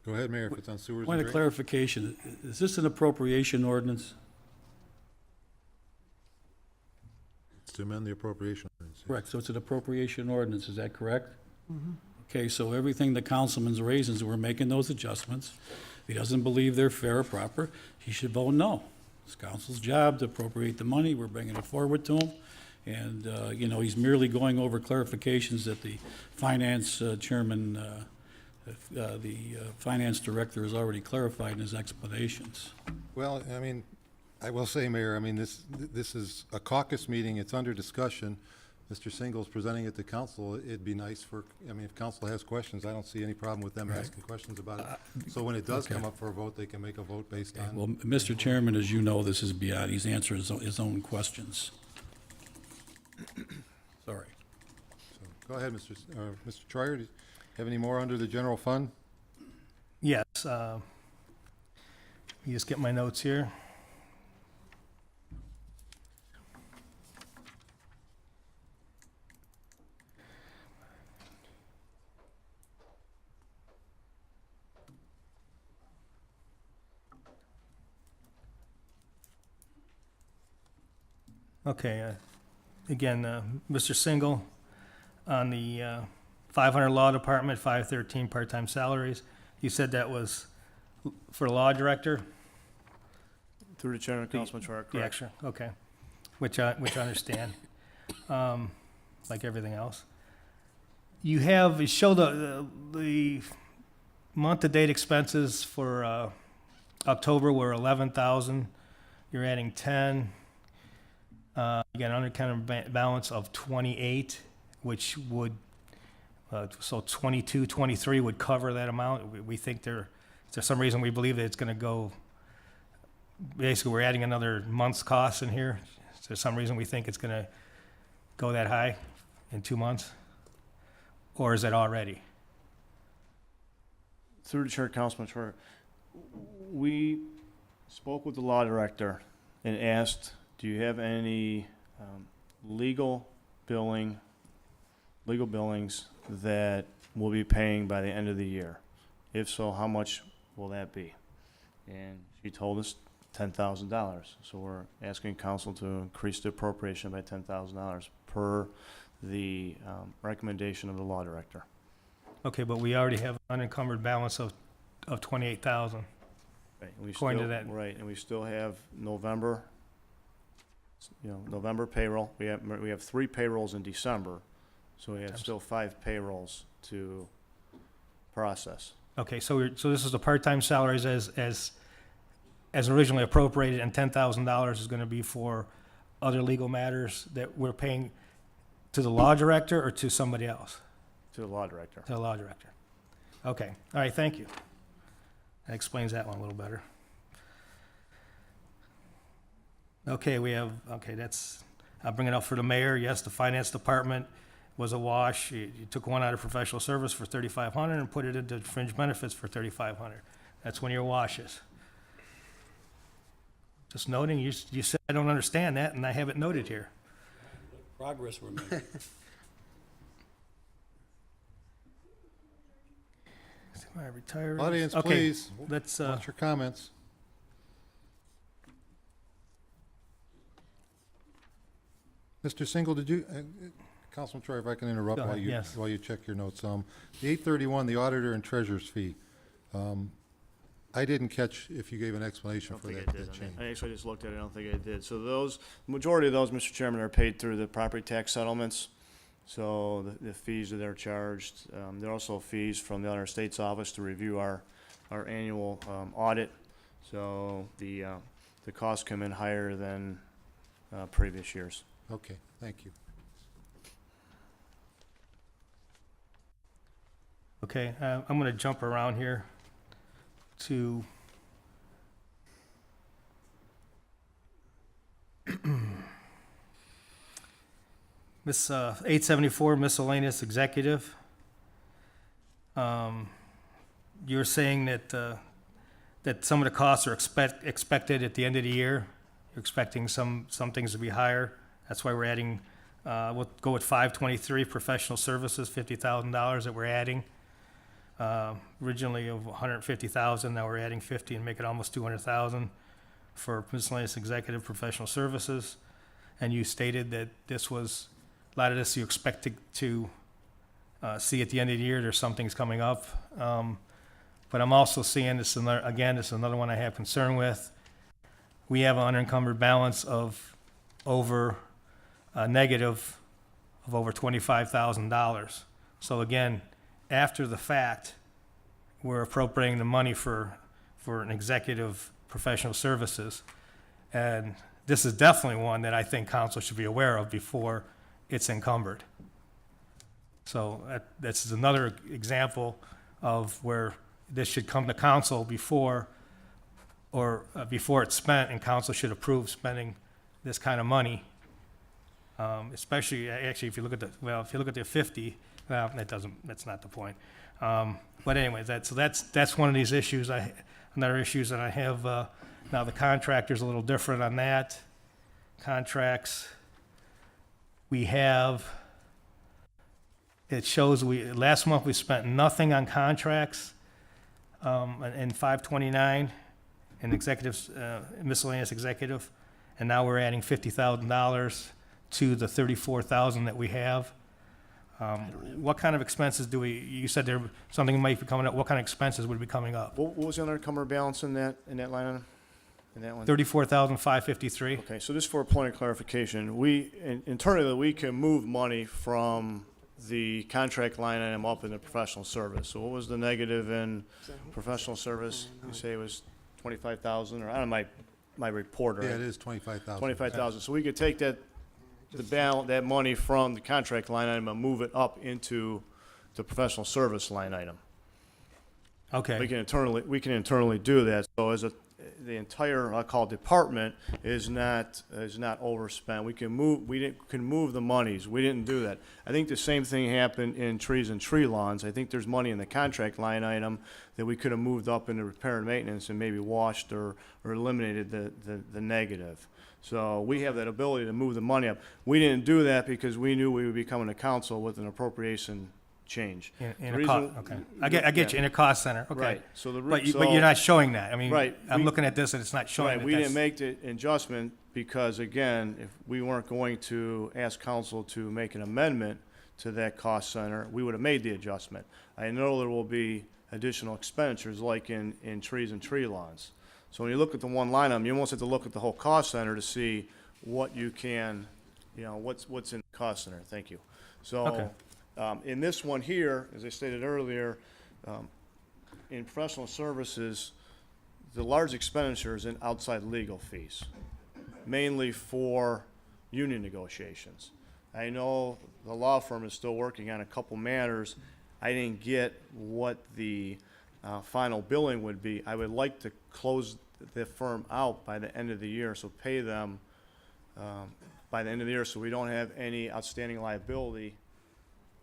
Go ahead, Mayor, if it's on sewers Point and of drains. clarification, is this an appropriation ordinance? It's to amend the appropriation ordinance. Correct, so it's an appropriation ordinance, is that correct? Okay, so everything the councilman's raising, we're making those adjustments. If he doesn't believe they're fair or proper, he should vote no. It's council's job to appropriate the money, we're bringing it forward to him. And, you know, he's merely going over clarifications that the finance chairman, the finance director has already clarified in his explanations. Well, I mean, I will say, Mayor, I mean, this is a caucus meeting, it's under discussion. Mr. Single's presenting it to council. It'd be nice for, I mean, if council has questions, I don't see any problem with them asking questions about it. So when it does come okay. up for a vote, they can make a vote based on. Well, Mr. Chairman, as you know, this is beyond, he's answering his own questions. Sorry. So, go ahead, Mr. Trier, do you have any more under the general fund? Yes, you just get my notes here. Okay, again, Mr. Single, on the 500 law department, 513 part-time salaries, you said that was for the law director? Through the chairman, Councilman Trier, The correct. extra, okay, which I understand, like everything else. You show the month-to-date expenses for October were 11,000. You're adding 10. You got an unaccounted balance of 28, which would, so 22, 23 would cover that amount. We think there's some reason we believe that it's gonna go, basically, we're adding another month's cost in here. Is there some reason we think it's gonna go that high in 2 months? Or is it already? Through the chair, Councilman Trier, we spoke with the law director and asked, do you have any legal billings that we'll be paying by the end of the year? If so, how much will that be? And she told us $10,000. So we're asking council to increase the appropriation by $10,000 per the recommendation of the law director. Okay, but we already have an unencumbered balance of 28,000. Right, and we According to still- that. Right, and we still have November, November payroll. We have 3 payrolls in December, so we have still 5 payrolls to process. Okay, so this is the part-time salaries as originally appropriated, and $10,000 is gonna be for other legal matters that we're paying to the law director or to somebody else? To the law director. To the law director. Okay, all right, thank you. That explains that one a little better. Okay, I'll bring it up for the mayor. Yes, the finance department was a wash. You took one out of professional service for $3,500 and put it into fringe benefits for $3,500. That's one of your washes. Just noting, you said I don't understand that, and I have it noted here. Progress we're making. My retirees. Audience, Okay, please, let's, what's your comments? Mr. Single, did you, Councilman Troy, if I can interrupt Go ahead, yes. while you check your notes. The 831, the auditor and treasurer's fee, I didn't catch if you gave an I explanation don't for think that I did. change. I actually just looked at it. I don't think I did. So those, majority of those, Mr. Chairman, are paid through the property tax settlements. So the fees that are charged, there are also fees from the Auditor of State's office to review our annual audit. So the costs come in higher than previous years. Okay, thank you. Okay, I'm gonna jump around here to Miss, 874 miscellaneous executive. You're saying that, that some of the costs are expected at the end of the year. You're expecting some things to be higher. That's why we're adding, we'll go with 523, professional services, $50,000 that we're adding. Originally of 150,000, now we're adding 50 and make it almost 200,000 for miscellaneous executive professional services. And you stated that this was, a lot of this you expect to see at the end of the year. There's some things coming up. But I'm also seeing this, this is another one I have concern with. We have an unencumbered balance of over, negative of over $25,000. So again, after the fact, we're appropriating the money for an executive professional services. And this is definitely one that I think council should be aware of before it's encumbered. So this is another example of where this should come to council before it's spent, and council should approve spending this kind of money. Especially, actually, if you look at the 50, well, that's not the point. But anyway, that's one of these issues. Another issues that I have, now the contractor's a little different on that. Contracts, we have, it shows last month we spent nothing on contracts, in 529, in executives, miscellaneous executive, and now we're adding $50,000 to the 34,000 that we have. What kind of expenses you said there, something might be coming up, what kind of expenses would be coming up? What was the unencumbered balance in that line item? In that one? 34,553. Okay, so just for a point of clarification, internally, we can move money from the contract line item up in the professional service. So what was the negative in professional service? You say it was 25,000, or I don't know, my reporter. Yeah, it is 25,000. 25,000. So we could take that money from the contract line item and move it up into the professional service line item. Okay. We can internally do that. So the entire, I'll call it department, is not overspent. We can move the monies. We didn't do that. I think the same thing happened in trees and tree lawns. I think there's money in the contract line item that we could have moved up into repair and maintenance and maybe washed or eliminated the negative. So we have that ability to move the money up. We didn't do that because we knew we would be coming to council with an appropriation change. Okay. I get you, in a cost center, okay. Right. So But you're not showing that. I mean, Right. I'm looking at this and it's not showing Right, that we that's. didn't make the adjustment because, again, if we weren't going to ask council to make an amendment to that cost center, we would have made the adjustment. I know there will be additional expenditures like in trees and tree lawns. So when you look at the one line item, you almost have to look at the whole cost center to see what you can, what's in the cost center. Thank you. So, Okay. In this one here, as I stated earlier, in professional services, the large expenditures in outside legal fees, mainly for union negotiations. I know the law firm is still working on a couple matters. I didn't get what the final billing would be. I would like to close the firm out by the end of the year, so pay them by the end of the year so we don't have any outstanding liability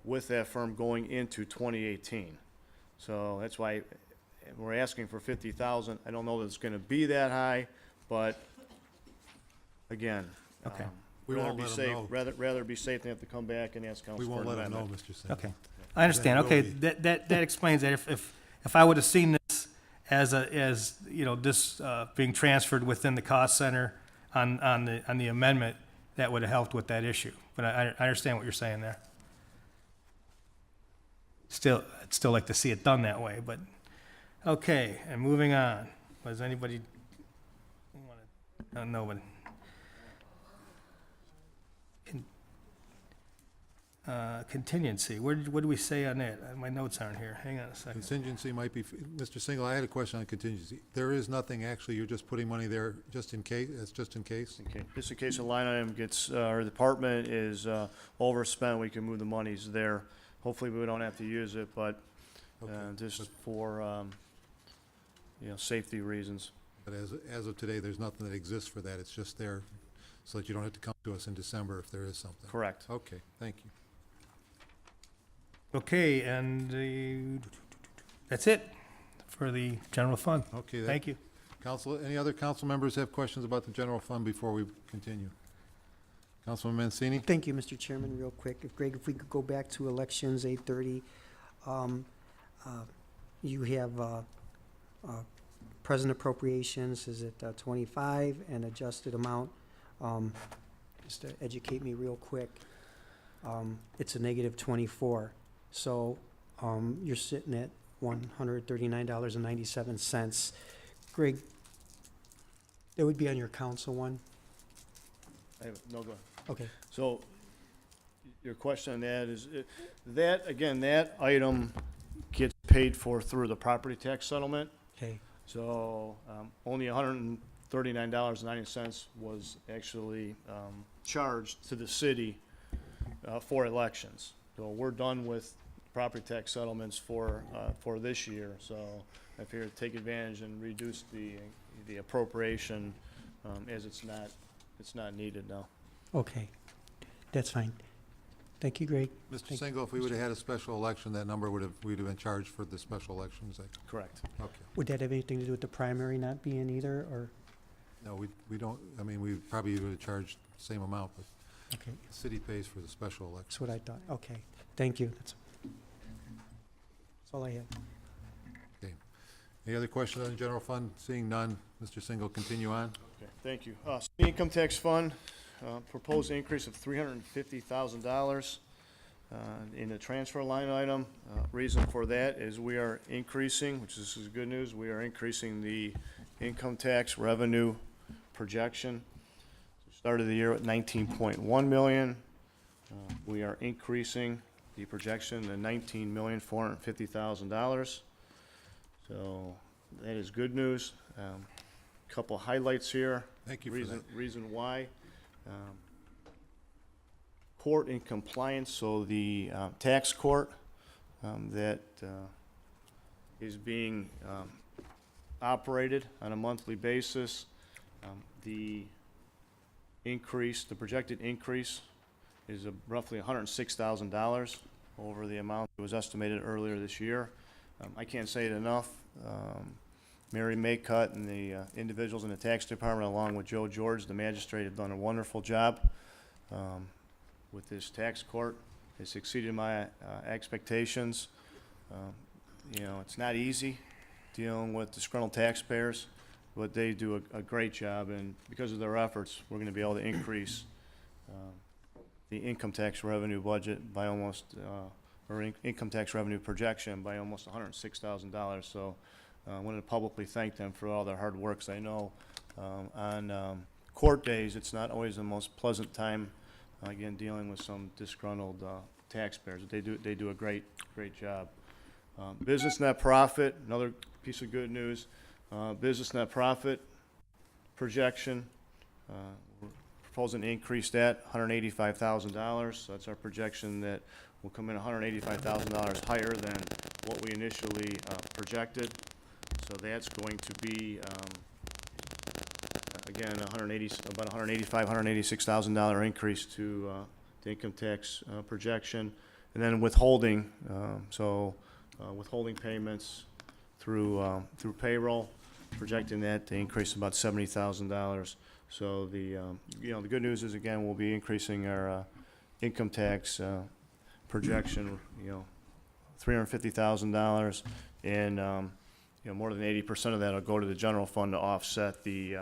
with that firm going into 2018. So that's why we're asking for 50,000. I don't know that it's gonna be that high, but again. Okay. We rather won't be let 'em safe- know. Rather be safe than have to come back and ask council We for won't an let them know, amendment. Mr. Singh. Okay, I understand, That will okay, be- that explains that. If I would have seen this as this being transferred within the cost center on the amendment, that would have helped with that issue. But I understand what you're saying there. I'd still like to see it done that way, but, okay, and moving on. Does anybody want to, no one. Contingency, what did we say on that? My notes aren't here, hang on a second. Contingency might be, Mr. Single, I had a question on contingency. There is nothing, actually, you're just putting money there just in case, it's just in case? Okay, just in case a line item gets, our department is overspent, we can move the monies there. Hopefully, we don't have to use it, but Okay. just for, safety reasons. But as of today, there's nothing that exists for that, it's just there so that you don't have to come to us in December if there is something. Correct. Okay, thank you. Okay, and that's it for the general fund. Okay, Thank you. Council, any other council members have questions about the general fund before we continue? Councilman Mancini? Thank you, Mr. Chairman, real quick. If Greg, if we could go back to elections, 8:30. You have present appropriations is at 25 and adjusted amount. Just to educate me real quick, it's a negative 24. So you're sitting at $139.97. Greg, that would be on your council one? No, go ahead. Okay. So, your question on that is, that, again, that item gets paid for through the property tax settlement. Okay. So, only $139.90 was actually charged to the city for elections. So we're done with property tax settlements for this year. So I figured take advantage and reduce the appropriation as it's not needed now. Okay, that's fine. Thank you, Greg. Mr. Thank- Single, if we would have had a special election, that number we'd have been charged for the special elections. Correct. Okay. Would that have anything to do with the primary not being either, or? No, we don't, I mean, we probably would have charged the same amount, but Okay, the city pays for the special election. that's what I thought. Okay, thank you. That's all I have. Okay. Any other questions on the general fund? Seeing none, Mr. Single, continue on. Okay, thank you. City Income Tax Fund, proposed increase of $350,000 in the transfer line item. Reason for that is we are increasing, which this is good news, we are increasing the income tax revenue projection. Started the year at 19.1 million. We are increasing the projection to $19,450,000. So that is good news. Couple highlights here. Thank you for that. Reason why. Court in compliance, so the tax court that is being operated on a monthly basis. The projected increase is roughly $106,000 over the amount that was estimated earlier this year. I can't say it enough. Mary Maycutt and the individuals in the tax department, along with Joe George, the magistrate, have done a wonderful job with this tax court. It's exceeded my expectations. You know, it's not easy dealing with disgruntled taxpayers, but they do a great job, and because of their efforts, we're going to be able to increase the income tax revenue budget by almost, or income tax revenue projection by almost $106,000. So I wanted to publicly thank them for all their hard work. 'Cause I know on court days, it's not always the most pleasant time, again, dealing with some disgruntled taxpayers. They do a great job. Business net profit, another piece of good news. Business net profit projection, we're proposing to increase that $185,000. So that's our projection, that will come in $185,000 higher than what we initially projected. So that's going to be, again, about $185,000, $186,000 increase to the income tax projection. And then withholding, withholding payments through payroll, projecting that to increase about $70,000. So the good news is, again, we'll be increasing our income tax projection, $350,000, and more than 80% of that will go to the general fund to offset the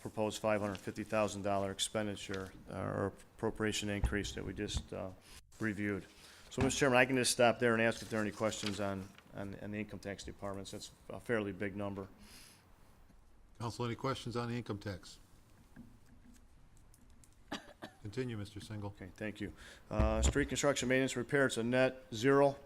proposed $550,000 expenditure or appropriation increase that we just reviewed. So, Mr. Chairman, I can just stop there and ask if there are any questions on the income tax departments. That's a fairly big number. Council, any questions on the income tax? Continue, Mr. Single. Okay, thank you. Street construction maintenance repair, it's a net zero.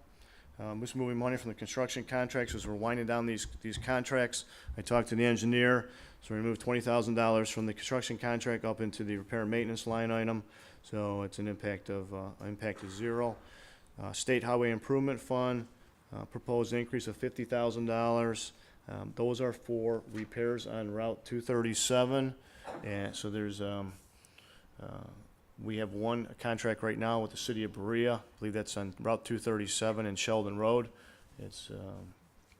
Just moving money from the construction contracts as we're winding down these contracts. I talked to the engineer, so we moved $20,000 from the construction contract up into the repair and maintenance line item. So it's an impact of zero. State Highway Improvement Fund, proposed increase of $50,000. Those are for repairs on Route 237. And so there's We have one contract right now with the city of Berea. I believe that's on Route 237 and Sheldon Road. It's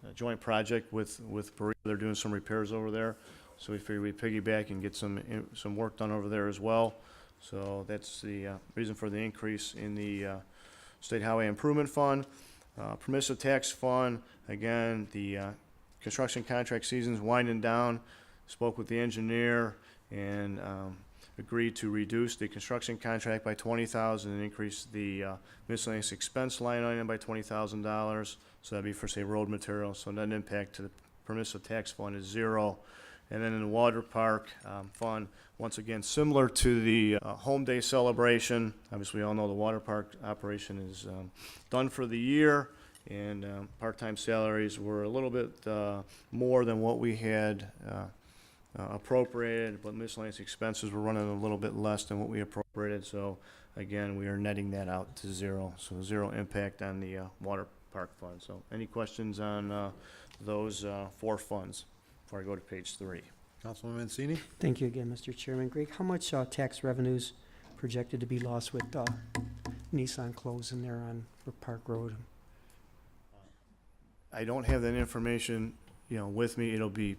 a joint project with Berea. They're doing some repairs over there. So we figured we'd piggyback and get some work done over there as well. So that's the reason for the increase in the State Highway Improvement Fund. Permissive tax fund, again, the construction contract season's winding down. Spoke with the engineer and agreed to reduce the construction contract by $20,000 and increase the miscellaneous expense line item by $20,000. So that'd be for, say, road material. So net impact to the permissive tax fund is 0. And then in the water park fund, once again, similar to the home day celebration, obviously we all know the water park operation is done for the year, and part-time salaries were a little bit more than what we had appropriated, but miscellaneous expenses were running a little bit less than what we appropriated. So again, we are netting that out to 0. So 0 impact on the water park fund. So any questions on those 4 funds before I go to page 3? Councilman Mancini? Thank you again, Mr. Chairman. Greg, how much tax revenues projected to be lost with Nissan closing there on Brook Park Road? I don't have that information, with me. It'll be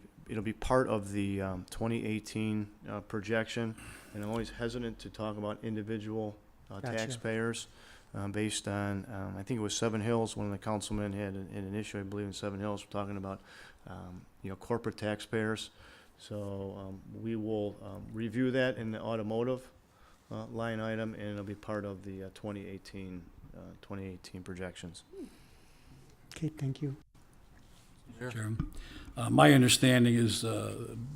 part of the 2018 projection, and I'm always hesitant to talk about individual Gotcha. taxpayers based on, I think it was Seven Hills, one of the councilmen had an issue, I believe, in Seven Hills, talking about, corporate taxpayers. So we will review that in the automotive line item, and it'll be part of the 2018 projections. Okay, thank you. Chairman. My understanding is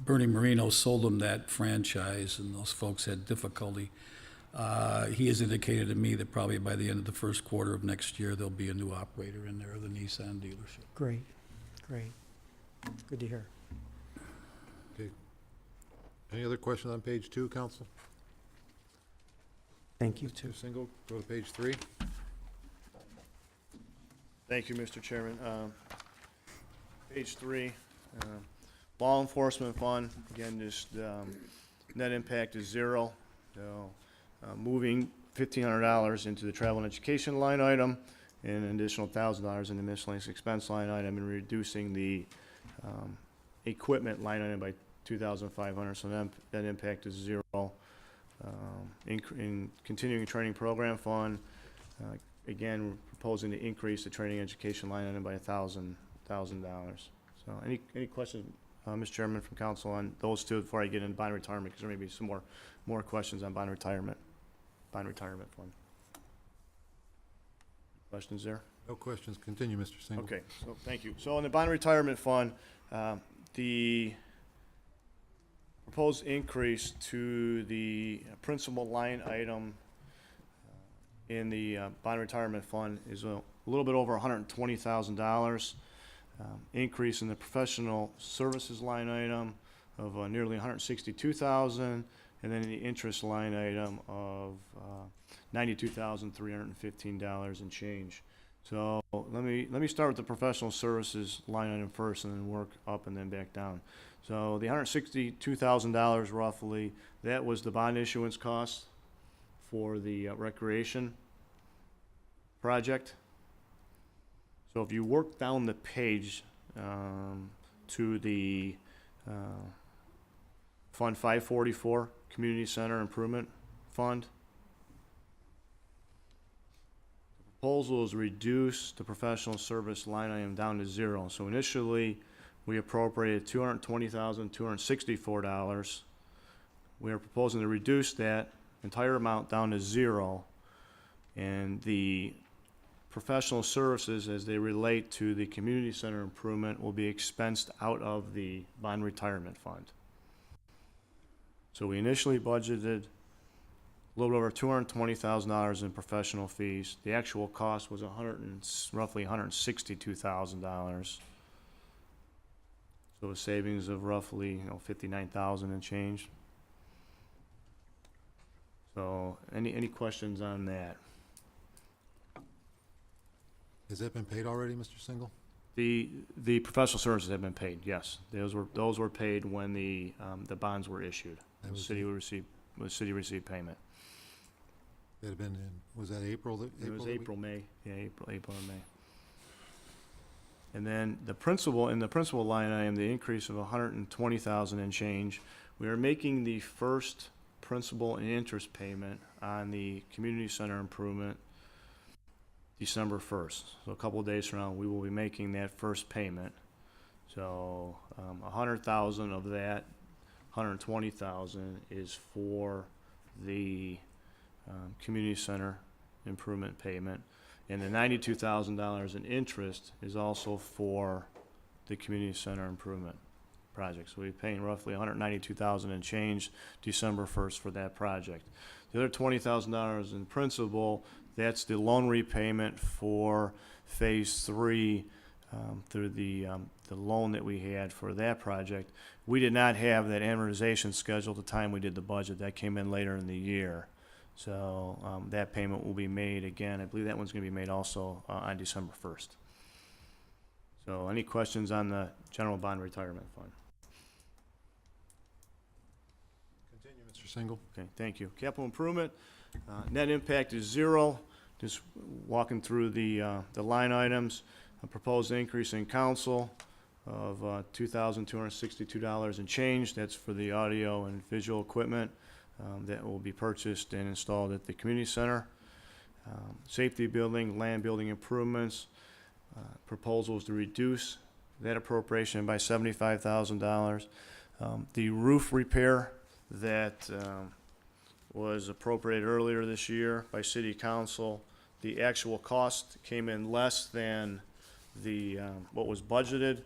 Bernie Marino sold them that franchise, and those folks had difficulty. He has indicated to me that probably by the end of the first quarter of next year, there'll be a new operator in there, the Nissan dealership. Great, great. Good to hear. Okay. Any other questions on page 2, council? Thank you, too. Mr. Single, go to page 3. Thank you, Mr. Chairman. Page 3, law enforcement fund, again, just net impact is 0. So moving $1,500 into the travel and education line item and an additional $1,000 in the miscellaneous expense line item, and reducing the equipment line item by $2,500. So that impact is 0. In continuing training program fund, again, we're proposing to increase the training education line item by $1,000. So any questions, Mr. Chairman, from council on those 2 before I get into bond retirement? Because there may be some more questions on bond retirement fund. Questions there? No questions. Continue, Mr. Single. Okay, so thank you. So in the bond retirement fund, the proposed increase to the principal line item in the bond retirement fund is a little bit over $120,000. Increase in the professional services line item of nearly $162,000, and then the interest line item of $92,315 and change. So let me start with the professional services line item first, and then work up and then back down. So the $162,000 roughly, that was the bond issuance cost for the recreation project. So if you work down the page to the Fund 544, Community Center Improvement Fund, the proposal is reduce the professional service line item down to 0. So initially, we appropriated $220,264. We are proposing to reduce that entire amount down to 0, and the professional services as they relate to the community center improvement will be expensed out of the bond retirement fund. So we initially budgeted a little over $220,000 in professional fees. The actual cost was roughly $162,000. So a savings of roughly $59,000 and change. So any questions on that? Has that been paid already, Mr. Single? The professional services have been paid, yes. Those were paid when the bonds were issued. That The was city will receive the city received payment. It had been in, was that April? It was that we- April, May, yeah, April and May. And then the principal, in the principal line item, the increase of 120,000 and change, we are making the first principal and interest payment on the community center improvement December 1st. So a couple of days from now, we will be making that first payment. So 100,000 of that, 120,000 is for the community center improvement payment. And the $92,000 in interest is also for the community center improvement project. So we're paying roughly $192,000 and change December 1st for that project. The other $20,000 in principal, that's the loan repayment for Phase 3 through the loan that we had for that project. We did not have that amortization schedule at the time we did the budget. That came in later in the year. So that payment will be made again. I believe that one's going to be made also on December 1st. So any questions on the general bond retirement fund? Continue, Mr. Single. Okay, thank you. Capital improvement, net impact is 0. Just walking through the line items. A proposed increase in council of $2,262 and change. That's for the audio and visual equipment that will be purchased and installed at the community center. Safety building, land building improvements. Proposals to reduce that appropriation by $75,000. The roof repair that was appropriated earlier this year by city council, the actual cost came in less than the what was budgeted,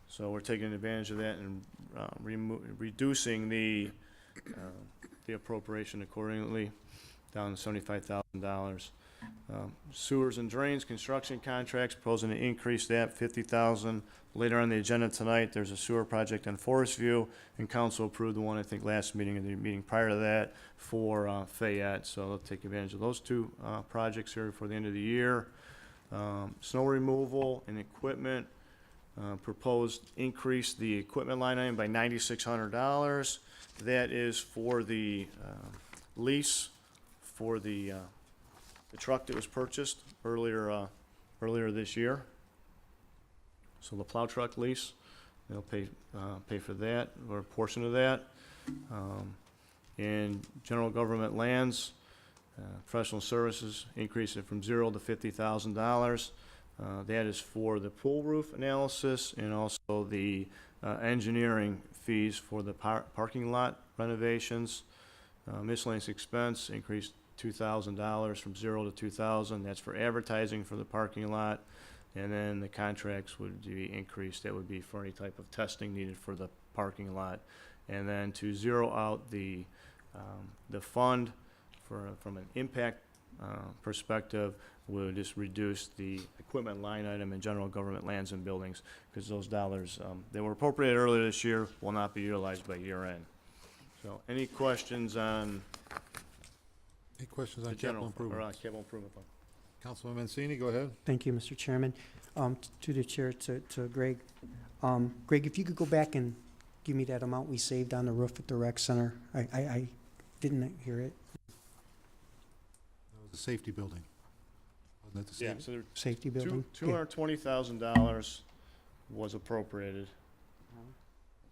so we're taking advantage of that and reducing the appropriation accordingly down to $75,000. Sewers and drains, construction contracts, proposing to increase that $50,000. Later on the agenda tonight, there's a sewer project on Forest View, and council approved the one, I think, last meeting and the meeting prior to that for Fayette. So they'll take advantage of those two projects here before the end of the year. Snow removal and equipment, proposed increase the equipment line item by $9,600. That is for the lease for the truck that was purchased earlier this year. So the plow truck lease, they'll pay for that, or a portion of that. And general government lands, professional services, increase it from 0 to $50,000. That is for the pool roof analysis and also the engineering fees for the parking lot renovations. Miscellaneous expense increased $2,000 from 0 to $2,000. That's for advertising for the parking lot. And then the contracts would be increased. That would be for any type of testing needed for the parking lot. And then to zero out the fund from an impact perspective, we'll just reduce the equipment line item in general government lands and buildings, because those dollars that were appropriated earlier this year will not be utilized by year end. So any questions on Any questions the on capital general, or improvements? capital improvement fund? Councilman Mancini, go ahead. Thank you, Mr. Chairman. To the chair, to Greg. Greg, if you could go back and give me that amount we saved on the roof at the rec center. I didn't hear it. That was the safety building. Wasn't that the Yeah, safety? so there Safety building? $220,000 was appropriated.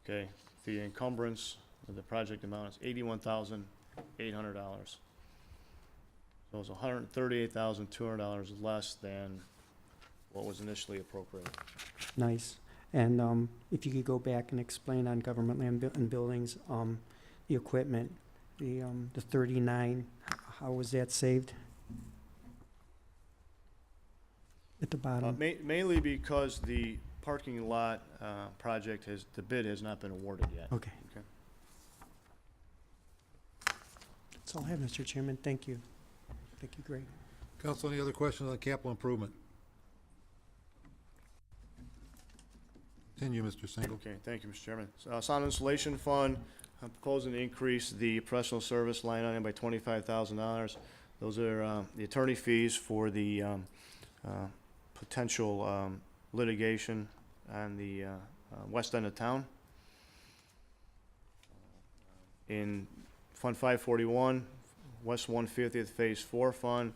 Okay, the encumbrance of the project amount is $81,800. So it's $138,200 less than what was initially appropriated. Nice. And if you could go back and explain on government land and buildings, the equipment, the 39, how was that saved? At the bottom. Mainly because the parking lot project the bid has not been awarded yet. Okay. Okay. That's all I have, Mr. Chairman. Thank you. Thank you, Greg. Council, any other questions on capital improvement? Continue, Mr. Single. Okay, thank you, Mr. Chairman. Sound insulation fund, I'm proposing to increase the professional service line item by $25,000. Those are the attorney fees for the potential litigation on the west end of town. In Fund 541, West 150th Phase 4 Fund.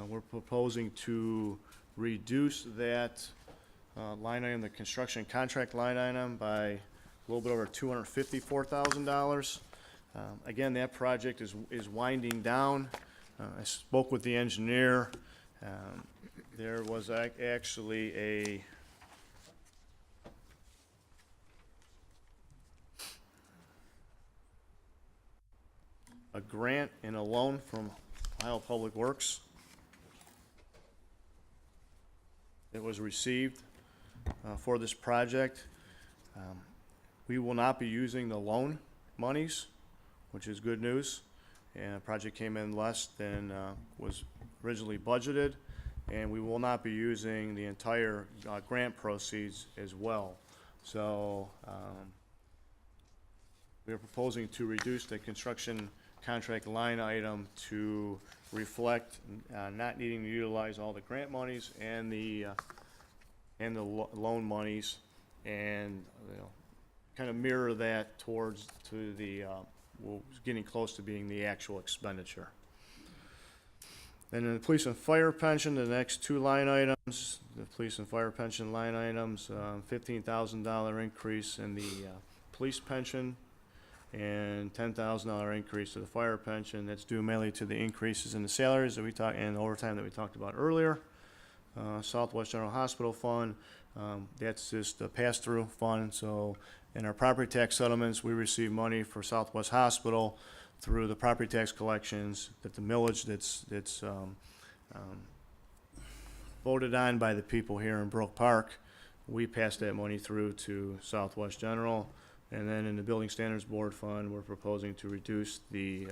We're proposing to reduce that line item, the construction contract line item, by a little bit over $254,000. Again, that project is winding down. I spoke with the engineer. There was actually a grant and a loan from Ohio Public Works that was received for this project. We will not be using the loan monies, which is good news. And the project came in less than was originally budgeted, and we will not be using the entire grant proceeds as well. So we are proposing to reduce the construction contract line item to reflect not needing to utilize all the grant monies and the loan monies, and kind of mirror that towards well, getting close to being the actual expenditure. And then the police and fire pension, the next two line items, the police and fire pension line items, $15,000 increase in the police pension, and $10,000 increase to the fire pension. That's due mainly to the increases in the salaries that we talked, and the overtime that we talked about earlier. Southwest General Hospital Fund, that's just a pass-through fund. So in our property tax settlements, we receive money for Southwest Hospital through the property tax collections that the millage that's voted on by the people here in Brook Park. We pass that money through to Southwest General. And then in the Building Standards Board Fund, we're proposing to reduce the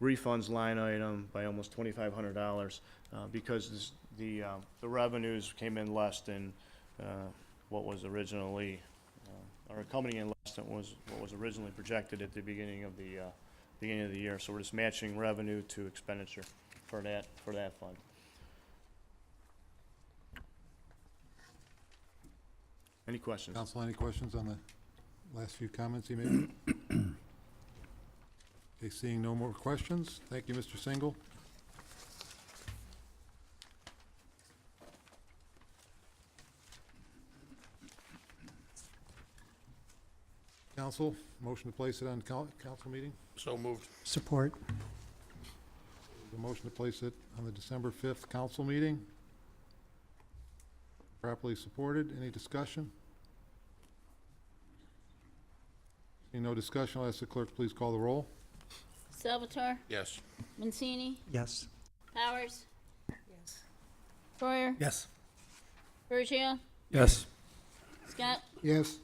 refunds line item by almost $2,500 because the revenues came in less than what was originally, or coming in less than what was originally projected at the beginning of the year. So we're just matching revenue to expenditure for that fund. Any questions? Council, any questions on the last few comments he made? Okay, seeing no more questions, thank you, Mr. Single. Council, motion to place it on council meeting? So moved. Support. The motion to place it on the December 5th council meeting. Properly supported. Any discussion? Seeing no discussion, I'll ask the clerk please call the roll. Salvatore, Yes. Mancini, Yes. Powers. Yes. Troyer, Yes. Bergio, Yes. Scott, Yes.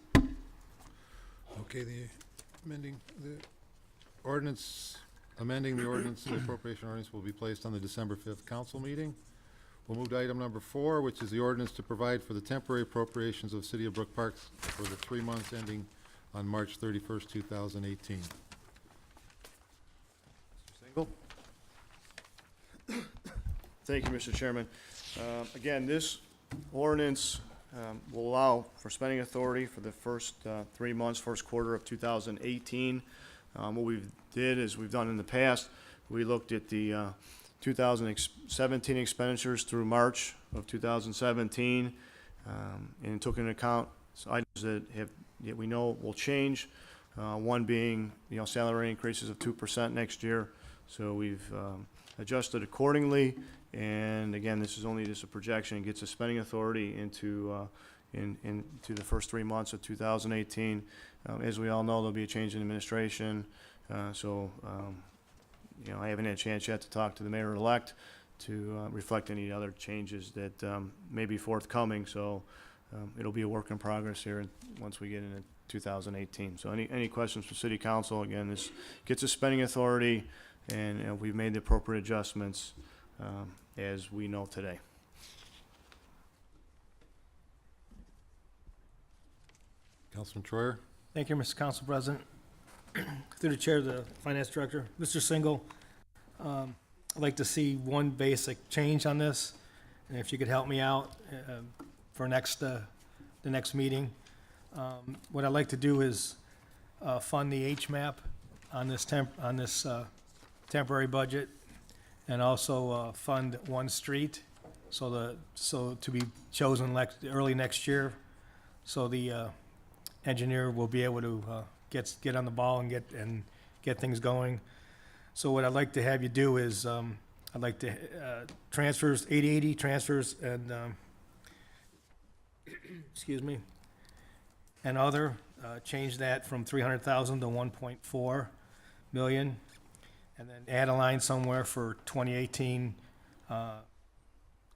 Okay, amending the ordinance, the appropriation ordinance will be placed on the December 5th council meeting. We'll move to item number 4, which is the ordinance to provide for the temporary appropriations of the City of Brook Park for the 3 months ending on March 31st, 2018. Mr. Single? Thank you, Mr. Chairman. Again, this ordinance will allow for spending authority for the first 3 months, first quarter of 2018. What we did is we've done in the past, we looked at the 2017 expenditures through March of 2017 and took into account items that we know will change. One being, salary increases of 2% next year. So we've adjusted accordingly. And again, this is only just a projection. It gets a spending authority into the first 3 months of 2018. As we all know, there'll be a change in administration. I haven't had a chance yet to talk to the mayor-elect to reflect any other changes that may be forthcoming. So it'll be a work in progress here once we get into 2018. So any questions for City Council? Again, this gets a spending authority, and we've made the appropriate adjustments as we know today. Councilman Troyer? Thank you, Mr. Council President. Through the chair of the Finance Director, Mr. Single, I'd like to see one basic change on this, and if you could help me out for the next meeting. What I'd like to do is fund the HMAP on this temporary budget, and also fund one street, so to be chosen early next year, so the engineer will be able to get on the ball and get things going. So what I'd like to have you do is, I'd like to transfers, 8080 transfers, and excuse me, and other, change that from 300,000 to 1.4 million, and then add a line somewhere for 2018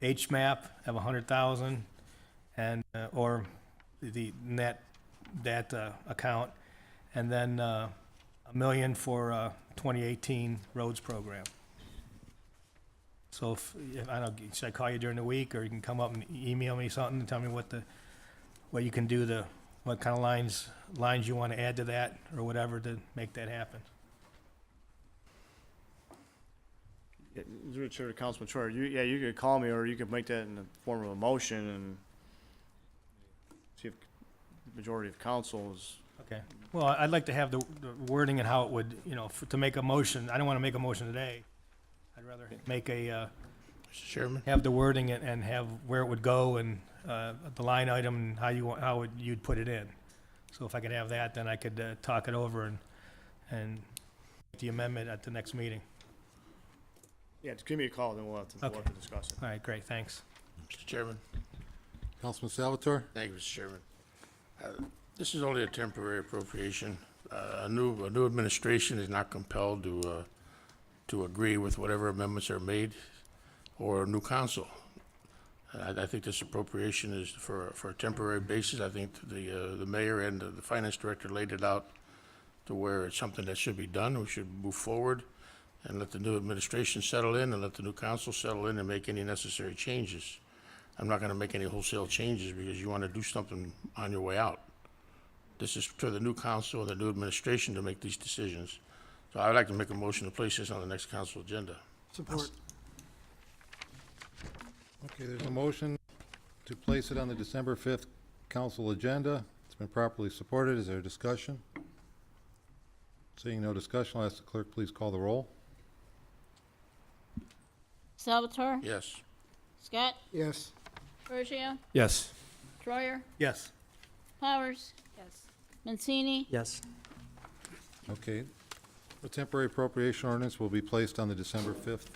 HMAP of 100,000, and or the net that account, and then $1 million for 2018 roads program. So if I don't, should I call you during the week, or you can come up and email me something and tell me what you can do, what kind of lines you want to add to that, or whatever, to make that happen. Yeah, through the chair to Councilman Troyer, you could call me, or you could make that in the form of a motion and see if the majority of council is. Okay. Well, I'd like to have the wording and how it would, to make a motion. I don't want to make a motion today. I'd rather make Mr. Chairman? have the wording and have where it would go, and the line item, and how you'd put it in. So if I could have that, then I could talk it over and make the amendment at the next meeting. Yeah, just give me a call, then we'll have to discuss it. All right, great, thanks. Mr. Chairman? Councilman Salvatore? Thank you, Mr. Chairman. This is only a temporary appropriation. A new administration is not compelled to agree with whatever amendments are made, or a new council. I think this appropriation is for a temporary basis. I think the mayor and the finance director laid it out to where it's something that should be done. We should move forward and let the new administration settle in, and let the new council settle in and make any necessary changes. I'm not gonna make any wholesale changes because you wanna do something on your way out. This is for the new council and the new administration to make these decisions. So I'd like to make a motion to place this on the next council agenda. Support. Okay, there's a motion to place it on the December 5th council agenda. It's been properly supported. Is there a discussion? Seeing no discussion, I'll ask the clerk please call the roll. Salvatore? Yes. Scott? Yes. Bergio? Yes. Troyer? Yes. Powers? Yes. Mancini? Yes. Okay. The temporary appropriation ordinance will be placed on the December 5th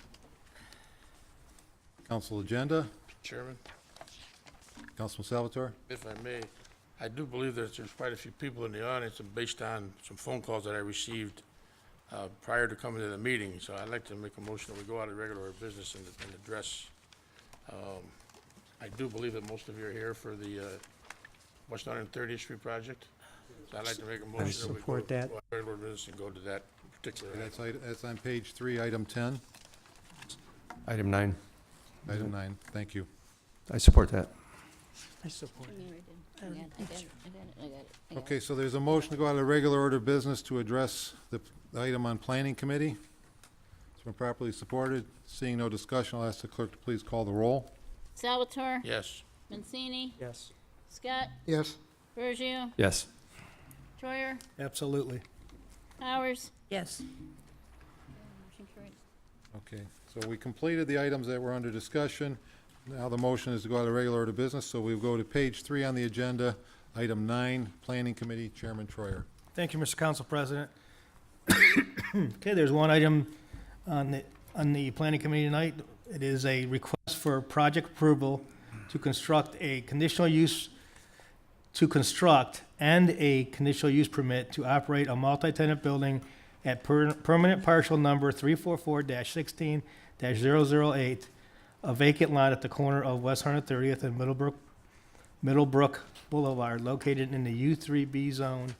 council agenda. Chairman, Councilman Salvatore? if I may, I do believe that there's quite a few people in the audience, and based on some phone calls that I received prior to coming to the meeting, so I'd like to make a motion that we go out of regular business and address. I do believe that most of you are here for the West 130th Street project. So I'd like to make a motion that we go support that. out of regular business and go to that particular. That's on page 3, item 10. Item 9. Item 9, thank you. I support that. I support I got it. Okay, so there's a motion to go out of regular order of business to address the item on planning committee. It's been properly supported. Seeing no discussion, I'll ask the clerk to please call the roll. Salvatore? Yes. Mancini? Yes. Scott? Yes. Bergio? Yes. Troyer? Absolutely. Powers? Yes. Motion carried. Okay, so we completed the items that were under discussion. Now the motion is to go out of regular order of business, so we'll go to page 3 on the agenda, item 9, planning committee, Chairman Troyer. Thank you, Mr. Council President. Okay, there's one item on the planning committee tonight. It is a request for project approval to construct a conditional use, and a conditional use permit to operate a multi-tenant building at permanent parcel number 344-16-008, a vacant lot at the corner of West 130th and Middlebrook Boulevard, located in the U3B zone.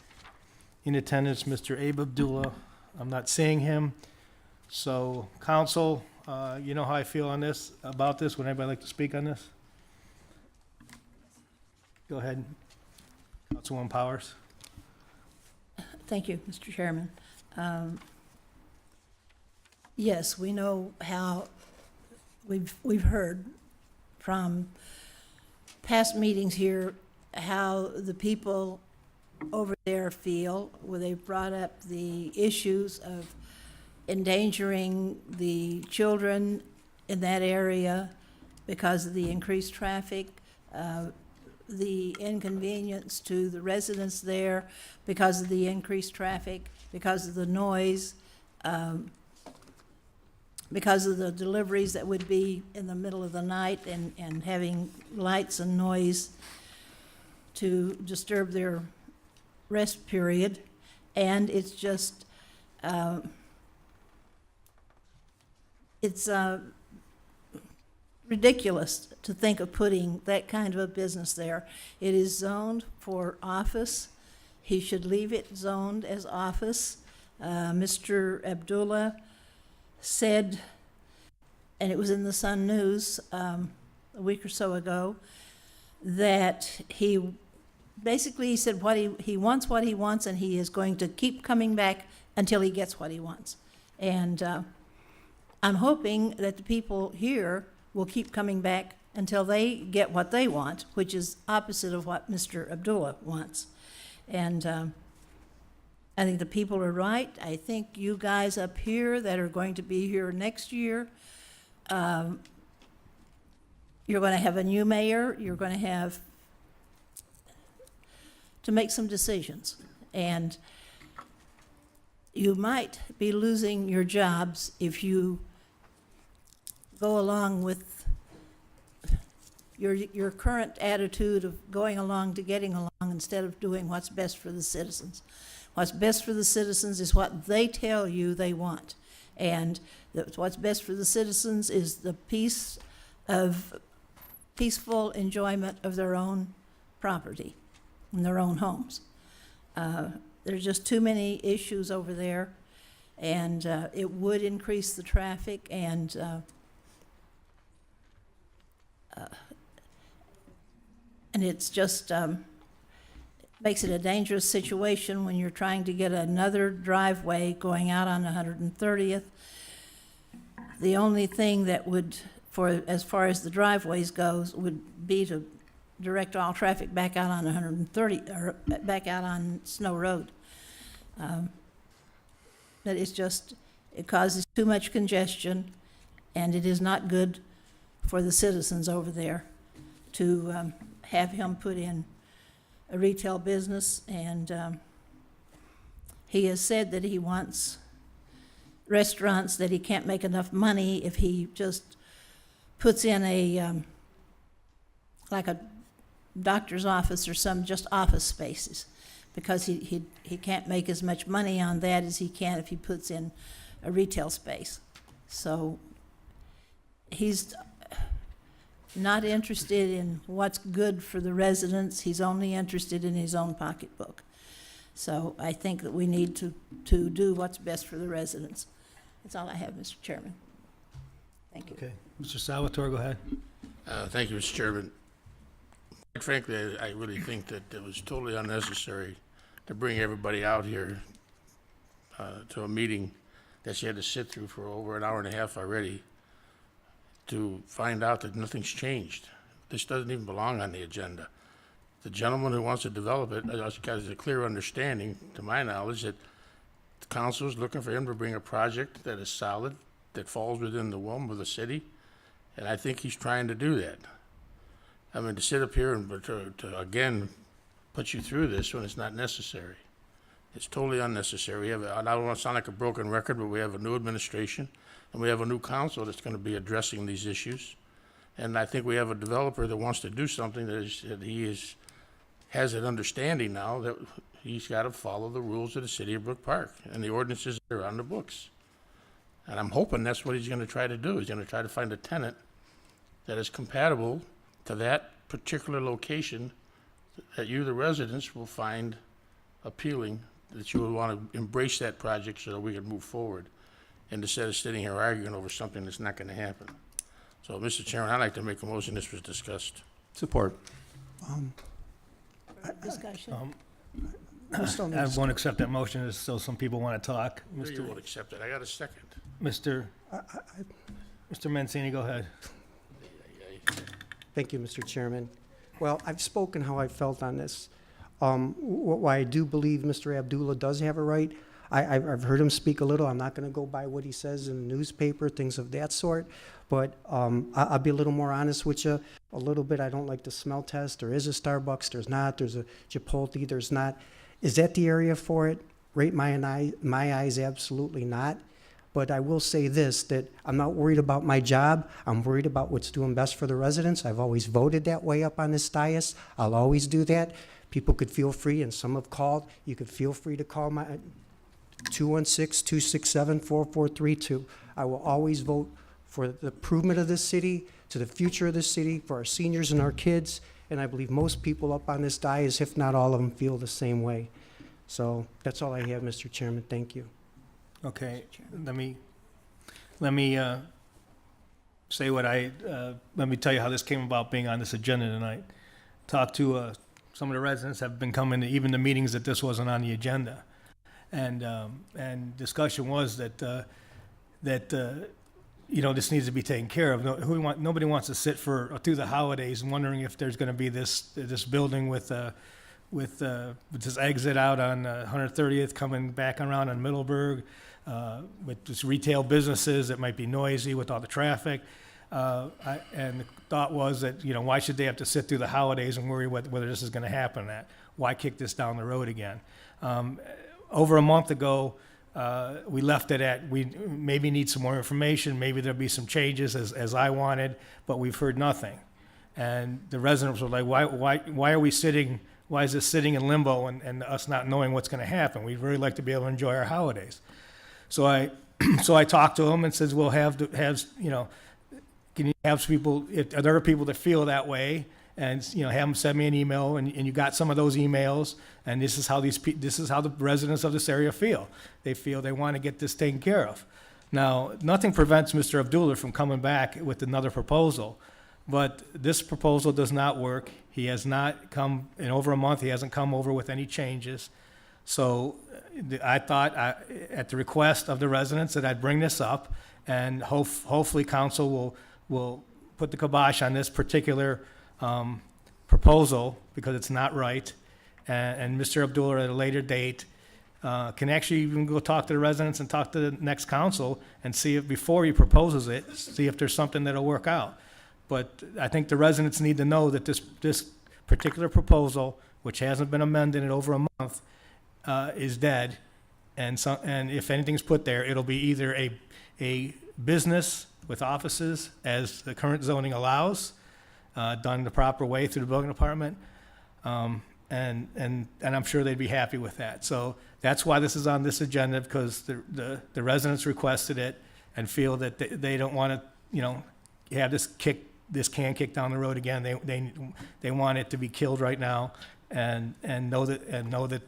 In attendance, Mr. Abe Abdullah. I'm not seeing him. So, council, you know how I feel on this, about this. Would anybody like to speak on this? Go ahead. Councilwoman Powers. Thank you, Mr. Chairman. Yes, we know how, we've heard from past meetings here how the people over there feel, where they've brought up the issues of endangering the children in that area because of the increased traffic, the inconvenience to the residents there because of the increased traffic, because of the noise, because of the deliveries that would be in the middle of the night and having lights and noise to disturb their rest period. And it's just, it's ridiculous to think of putting that kind of a business there. It is zoned for office. He should leave it zoned as office. Mr. Abdullah said, and it was in the Sun News a week or so ago, that he basically said he wants what he wants, and he is going to keep coming back until he gets what he wants. And I'm hoping that the people here will keep coming back until they get what they want, which is opposite of what Mr. Abdullah wants. And I think the people are right. I think you guys up here that are going to be here next year, you're going to have a new mayor. You're going to have to make some decisions. And you might be losing your jobs if you go along with your current attitude of going along to getting along instead of doing what's best for the citizens. What's best for the citizens is what they tell you they want. And what's best for the citizens is the peaceful enjoyment of their own property and their own homes. There's just too many issues over there, and it would increase the traffic, and it's just makes it a dangerous situation when you're trying to get another driveway going out on 130th. The only thing that would, as far as the driveways goes, would be to direct all traffic back out on 130, or back out on Snow Road. But it's just, it causes too much congestion, and it is not good for the citizens over there to have him put in a retail business. And he has said that he wants restaurants, that he can't make enough money if he just puts in a like a doctor's office or some just office spaces, because he can't make as much money on that as he can if he puts in a retail space. So he's not interested in what's good for the residents. He's only interested in his own pocketbook. So I think that we need to do what's best for the residents. That's all I have, Mr. Chairman. Thank you. Okay. Mr. Salvatore, go ahead. Thank you, Mr. Chairman. Quite frankly, I really think that it was totally unnecessary to bring everybody out here to a meeting that you had to sit through for over an hour and a half already to find out that nothing's changed. This doesn't even belong on the agenda. The gentleman who wants to develop it has a clear understanding, to my knowledge, that the council is looking for him to bring a project that is solid, that falls within the realm of the city, and I think he's trying to do that. I mean, to sit up here and to again put you through this when it's not necessary. It's totally unnecessary. We have, I don't want to sound like a broken record, but we have a new administration, and we have a new council that's going to be addressing these issues. And I think we have a developer that wants to do something that has an understanding now that he's got to follow the rules of the city of Brook Park and the ordinances that are on the books. And I'm hoping that's what he's going to try to do. He's going to try to find a tenant that is compatible to that particular location that you, the residents, will find appealing, that you will want to embrace that project so that we can move forward, and instead of sitting here arguing over something that's not going to happen. So, Mr. Chairman, I'd like to make a motion this was discussed. Support. Discussion. I still need I won't accept that motion, as still some people want to talk. No, you won't accept it. I got a second. Mr. Mancini, go ahead. Thank you, Mr. Chairman. Well, I've spoken how I felt on this. Why I do believe Mr. Abdullah does have a right, I've heard him speak a little. I'm not going to go by what he says in the newspaper, things of that sort. But I'll be a little more honest with you. A little bit, I don't like the smell test. There is a Starbucks, there's not. There's a Chipotle, there's not. Is that the area for it? Right, my eyes, absolutely not. But I will say this, that I'm not worried about my job. I'm worried about what's doing best for the residents. I've always voted that way up on this dais. I'll always do that. People could feel free, and some have called. You could feel free to call my 216-267-4432. I will always vote for the improvement of this city, to the future of this city, for our seniors and our kids. And I believe most people up on this dais, if not all of them, feel the same way. So that's all I have, Mr. Chairman. Thank you. Okay, let me say what let me tell you how this came about being on this agenda tonight. Talked to some of the residents have been coming to even the meetings that this wasn't on the agenda. And discussion was that this needs to be taken care of. Nobody wants to sit through the holidays wondering if there's going to be this building with this exit out on 130th coming back around on Middleburg, with just retail businesses that might be noisy with all the traffic. And the thought was that, why should they have to sit through the holidays and worry whether this is going to happen? Why kick this down the road again? Over a month ago, we left it at, we maybe need some more information, maybe there'll be some changes as I wanted, but we've heard nothing. And the residents were like, why are we sitting, why is this sitting in limbo and us not knowing what's going to happen? We'd really like to be able to enjoy our holidays. So I talked to them and says, we'll have can you have some people, if there are people that feel that way, and have them send me an email, and you got some of those emails, and this is how the residents of this area feel. They feel they want to get this taken care of. Now, nothing prevents Mr. Abdullah from coming back with another proposal, but this proposal does not work. He has not come, in over a month, he hasn't come over with any changes. So I thought, at the request of the residents, that I'd bring this up, and hopefully council will put the kibosh on this particular proposal, because it's not right. And Mr. Abdullah, at a later date, can actually even go talk to the residents and talk to the next council and see if, before he proposes it, see if there's something that'll work out. But I think the residents need to know that this particular proposal, which hasn't been amended in over a month, is dead. And if anything's put there, it'll be either a business with offices, as the current zoning allows, done the proper way through the building department, and I'm sure they'd be happy with that. So that's why this is on this agenda, because the residents requested it and feel that they don't want to, have this can kicked down the road again. They want it to be killed right now, and know that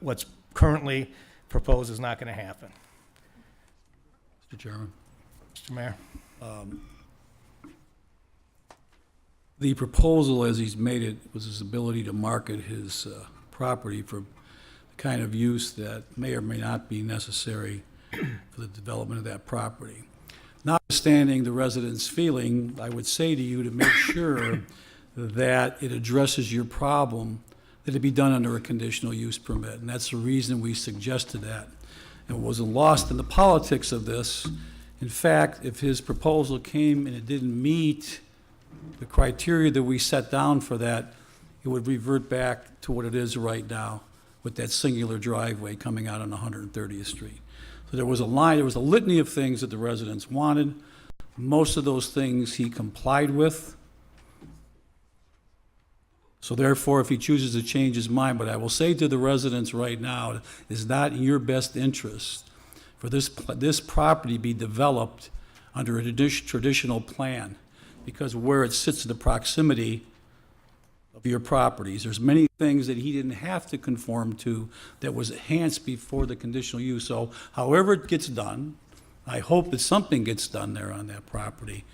what's currently proposed is not going to happen. Mr. Chairman. Mr. Mayor. The proposal, as he's made it, was his ability to market his property for the kind of use that may or may not be necessary for the development of that property. Notwithstanding the residents' feeling, I would say to you to make sure that it addresses your problem, that it be done under a conditional use permit. And that's the reason we suggested that. And it wasn't lost in the politics of this. In fact, if his proposal came and it didn't meet the criteria that we set down for that, it would revert back to what it is right now with that singular driveway coming out on 130th Street. So there was a litany of things that the residents wanted. Most of those things he complied with. So therefore, if he chooses to change his mind, but I will say to the residents right now, it is not in your best interest for this property be developed under a traditional plan, because where it sits in the proximity of your properties, there's many things that he didn't have to conform to that was enhanced before the conditional use. So however it gets done, I hope that something gets done there on that property.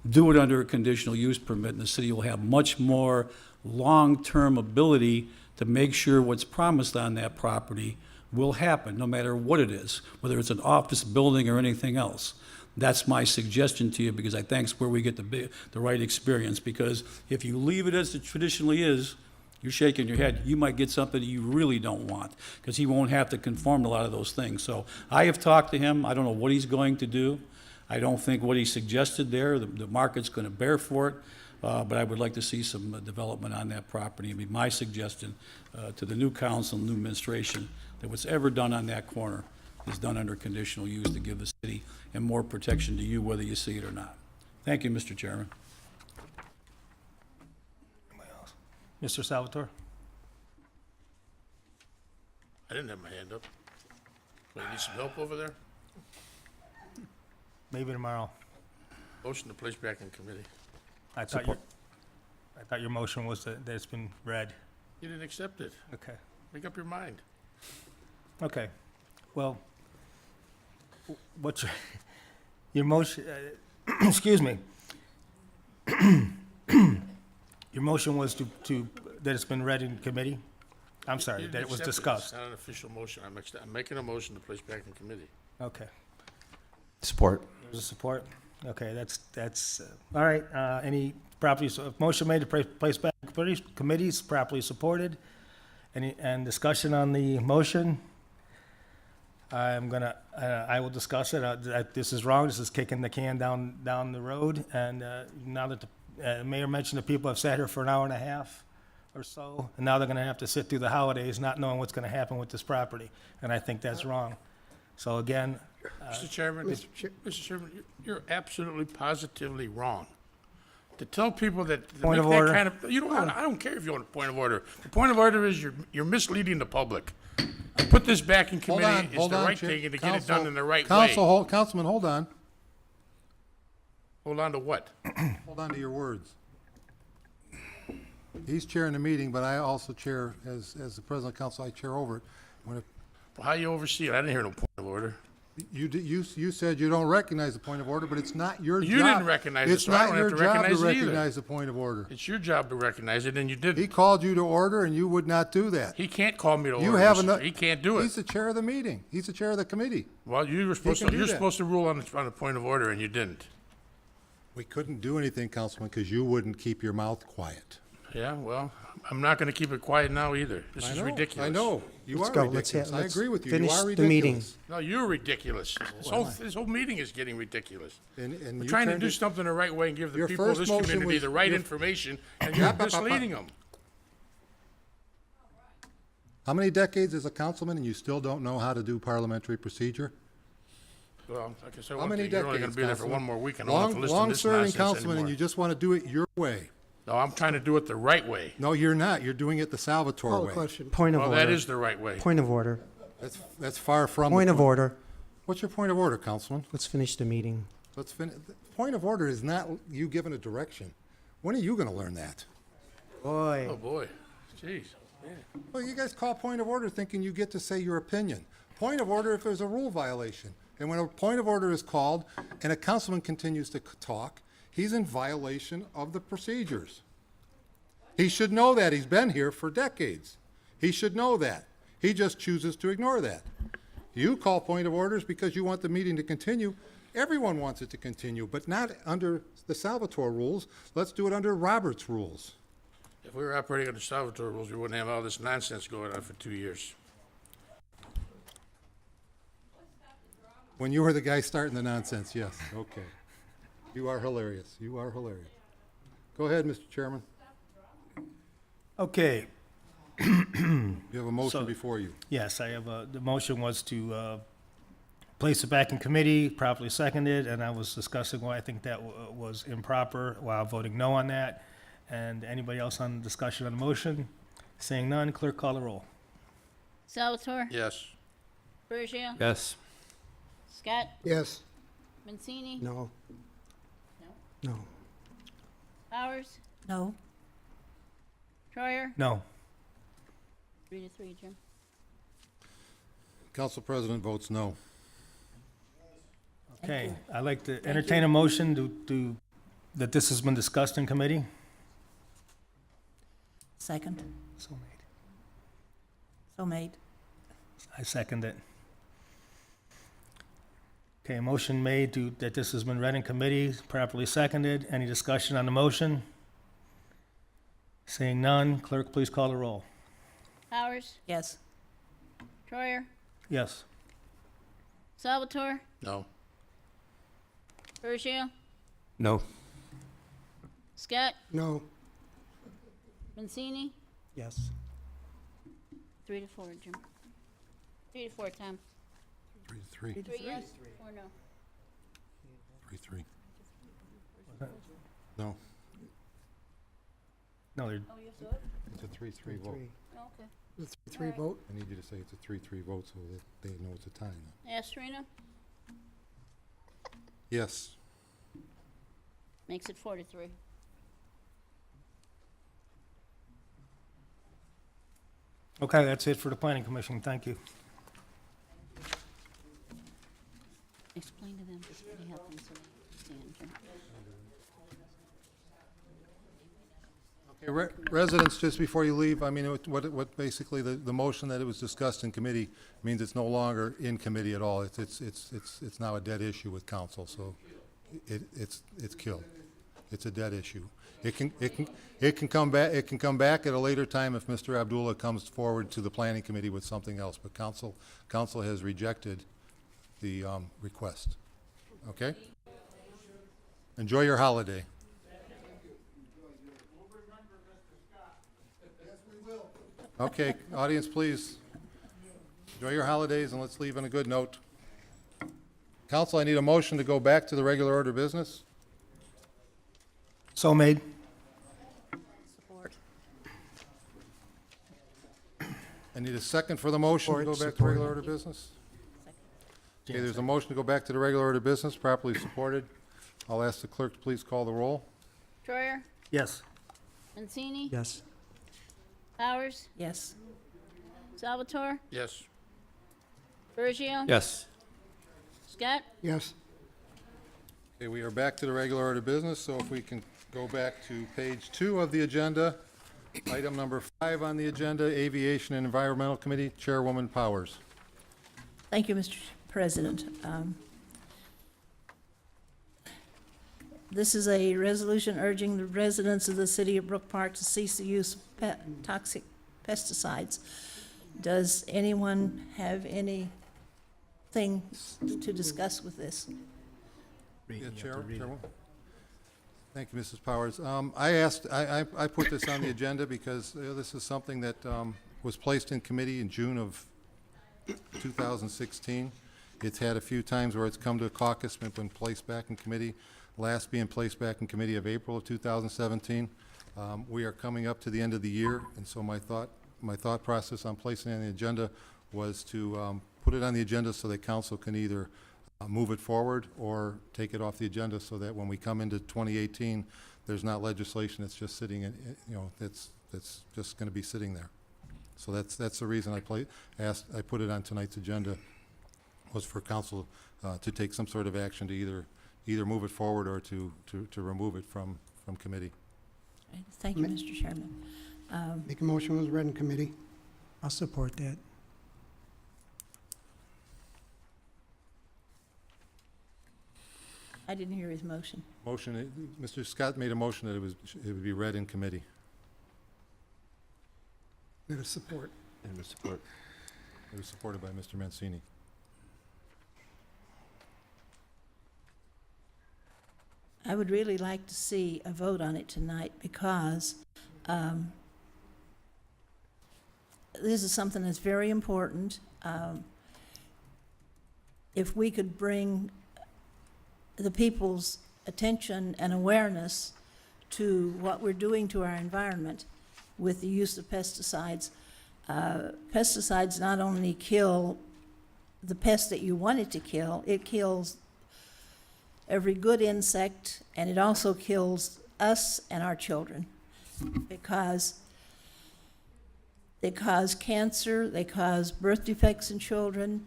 Do it under a conditional use permit, and the city will have much more long-term ability to make sure what's promised on that property will happen, no matter what it is, whether it's an office building or anything else. That's my suggestion to you, because I think it's where we get the right experience. Because if you leave it as it traditionally is, You're shaking your head. You might get something that you really don't want, because he won't have to conform to a lot of those things. So I have talked to him. I don't know what he's going to do. I don't think what he suggested there, the market's going to bear for it, but I would like to see some development on that property. I mean, my suggestion to the new council, new administration, that what's ever done on that corner is done under conditional use to give the city and more protection to you, whether you see it or not. Thank you, Mr. Chairman. Mr. Salvatore? I didn't have my hand up. Wait, you need some help over there? Maybe tomorrow. Motion to place back in committee. I thought your motion was that it's been read. You didn't accept it. Okay. Make up your mind. Okay. Well, what's your motion, excuse me. Your motion was to, that it's been read in committee? I'm sorry, You that didn't it was accept discussed. It's not an official motion. I'm making a motion to place back in committee. Okay. Support. There's a support? Okay, that's, all right, any property, so motion made to place back in committees, properly supported. And discussion on the motion? I'm gonna, I will discuss it. This is wrong. This is kicking the can down the road. And now that the mayor mentioned that people have sat here for an hour and a half or so, and now they're gonna have to sit through the holidays not knowing what's gonna happen with this property. And I think that's wrong. So again, Mr. Chairman, Mr. Chairman, you're absolutely positively wrong. To tell people that, to Point make of that order. kind of, you don't, I don't care if you want a point of order. The point of order is you're misleading the public. To put this back in Hold on, committee is hold the on, right Chair. thing and to get it done Counsel- in the right Counsel, way. Councilman, hold on. Hold on to what? Hold on to your words. He's chairing the meeting, but I also chair, as the president of council, I chair over it. When How you oversee it? I didn't hear no point of order. you said you don't recognize the point of order, but it's not your job. You didn't recognize it, so I don't have to recognize it It's not your job to either. recognize the point of order. It's your job to recognize it, and you He didn't. called you to order, and you would not do that. He can't call me to You order. have Mr. enough. He can't do He's it. the chair of the meeting. He's the chair of the committee. Well, you were supposed can to, do you're that. supposed to rule on a point of order, and you didn't. We couldn't do anything, Councilman, because you wouldn't keep your mouth quiet. Yeah, well, I'm not gonna keep it quiet now either. This I is know, ridiculous. I know. You Let's are go. Let's ridiculous. I let's agree with you. You finish are the meeting. ridiculous. No, you're ridiculous. This whole meeting is getting ridiculous. And We're you trying to turned do it- something the right way and give the Your people of first this motion community was- the right your- information, and you're misleading them. How many decades as a councilman, and you still don't know how to do parliamentary procedure? Well, like I said, How one many thing, you're only gonna decades, be there for Councilman? one more week, and I don't have to listen to this Long-serving nonsense councilman, and anymore. you just want to do it your way. No, I'm trying to do it the right way. No, you're not. You're doing it the Salvatore Call the way. question. Point of Well, order. that is the right way. Point of order. That's far from. the Point of order. What's your point of order, Councilman? Let's finish the meeting. Let's finish. Point of order is not you giving a direction. When are you going to learn that? Boy. Oh, boy. Jeez. Well, you guys call point of order thinking you get to say your opinion. Point of order if there's a rule violation. And when a point of order is called and a councilman continues to talk, he's in violation of the procedures. He should know that. He's been here for decades. He should know that. He just chooses to ignore that. You call point of orders because you want the meeting to continue. Everyone wants it to continue, but not under the Salvatore rules. Let's do it under Robert's rules. If we were operating under Salvatore rules, we wouldn't have all this nonsense going on for 2 years. When you were the guy starting the nonsense, yes, okay. You are hilarious. You are hilarious. Go ahead, Mr. Chairman. okay, You have a motion So- before you. yes, I have, the motion was to place it back in committee, properly seconded, and I was discussing why I think that was improper while voting no on that. And anybody else on discussion on the motion? Seeing none, clerk call the roll. Salvatore? Yes. Bergia? Yes. Scott? Yes. Mancini? No. No. No. Powers? No? Troyer? No. 3-3, Jim. Council President votes no. Okay, I'd like to entertain a motion that this has been discussed in committee. Second? So made. So made. I second it. Okay, motion made that this has been read in committee, properly seconded. Any discussion on the motion? Seeing none, clerk, please call the roll. Powers, Yes. Troyer, Yes. Salvatore, No. Perugio, No. Scott, No. Mancini, Yes. 3-4, Jim. 3-4, Tom. 3-3, 3 yes, 4 no. 3-3. No, No, they're, Oh, you have to vote? it's a 3-3 vote. Oh, okay. The 3-3 vote? I need you to say it's a 3-3 vote so that they know it's a tie. Astorino Yes. makes it 4-3. okay, that's it for the planning commission. Thank you. Explain to them, just really help them so they understand, Jim. Okay, residents, just before you leave, I mean, what basically the motion that it was discussed in committee means it's no longer in committee at all. It's now a dead issue with council, so it's killed. It's a dead issue. It can come back at a later time if Mr. Abdullah comes forward to the planning committee with something else, but council has rejected the request. Okay? Enjoy your holiday. Okay, audience, please. Enjoy your holidays, and let's leave on a good note. Council, I need a motion to go back to the regular order of business. So made. Support. I need a second for the motion to go back to regular order of business. Okay, there's a motion to go back to the regular order of business, properly supported. I'll ask the clerk to please call the roll. Troyer, Yes. Mancini, Yes. Powers, Yes. Salvatore, Yes. Perugio, Yes. Scott, Yes. Okay, we are back to the regular order of business, so if we can go back to page 2 of the agenda, item number 5 on the agenda, Aviation and Environmental Committee, Chairwoman Powers. Thank you, Mr. President. This is a resolution urging the residents of the city of Brook Park to cease the use of toxic pesticides. Does anyone have anything to discuss with this? Yeah, Chairwoman. Thank you, Mrs. Powers. I put this on the agenda because this is something that was placed in committee in June of 2016. It's had a few times where it's come to a caucus, been placed back in committee, last being placed back in committee of April of 2017. We are coming up to the end of the year, and so my thought process on placing it on the agenda was to put it on the agenda so that council can either move it forward or take it off the agenda so that when we come into 2018, there's not legislation that's just sitting in, that's just going to be sitting there. So that's the reason I put it on tonight's agenda, was for council to take some sort of action to either move it forward or to remove it from committee. Thank you, Mr. Chairman. Make a motion was read in committee. I'll support that. I didn't hear his motion. Mr. Scott made a motion that it would be read in committee. Get a support. And with support. It was supported by Mr. Mancini. I would really like to see a vote on it tonight because this is something that's very important. If we could bring the people's attention and awareness to what we're doing to our environment with the use of pesticides. Pesticides not only kill the pest that you want it to kill, it kills every good insect, and it also kills us and our children because they cause cancer, they cause birth defects in children,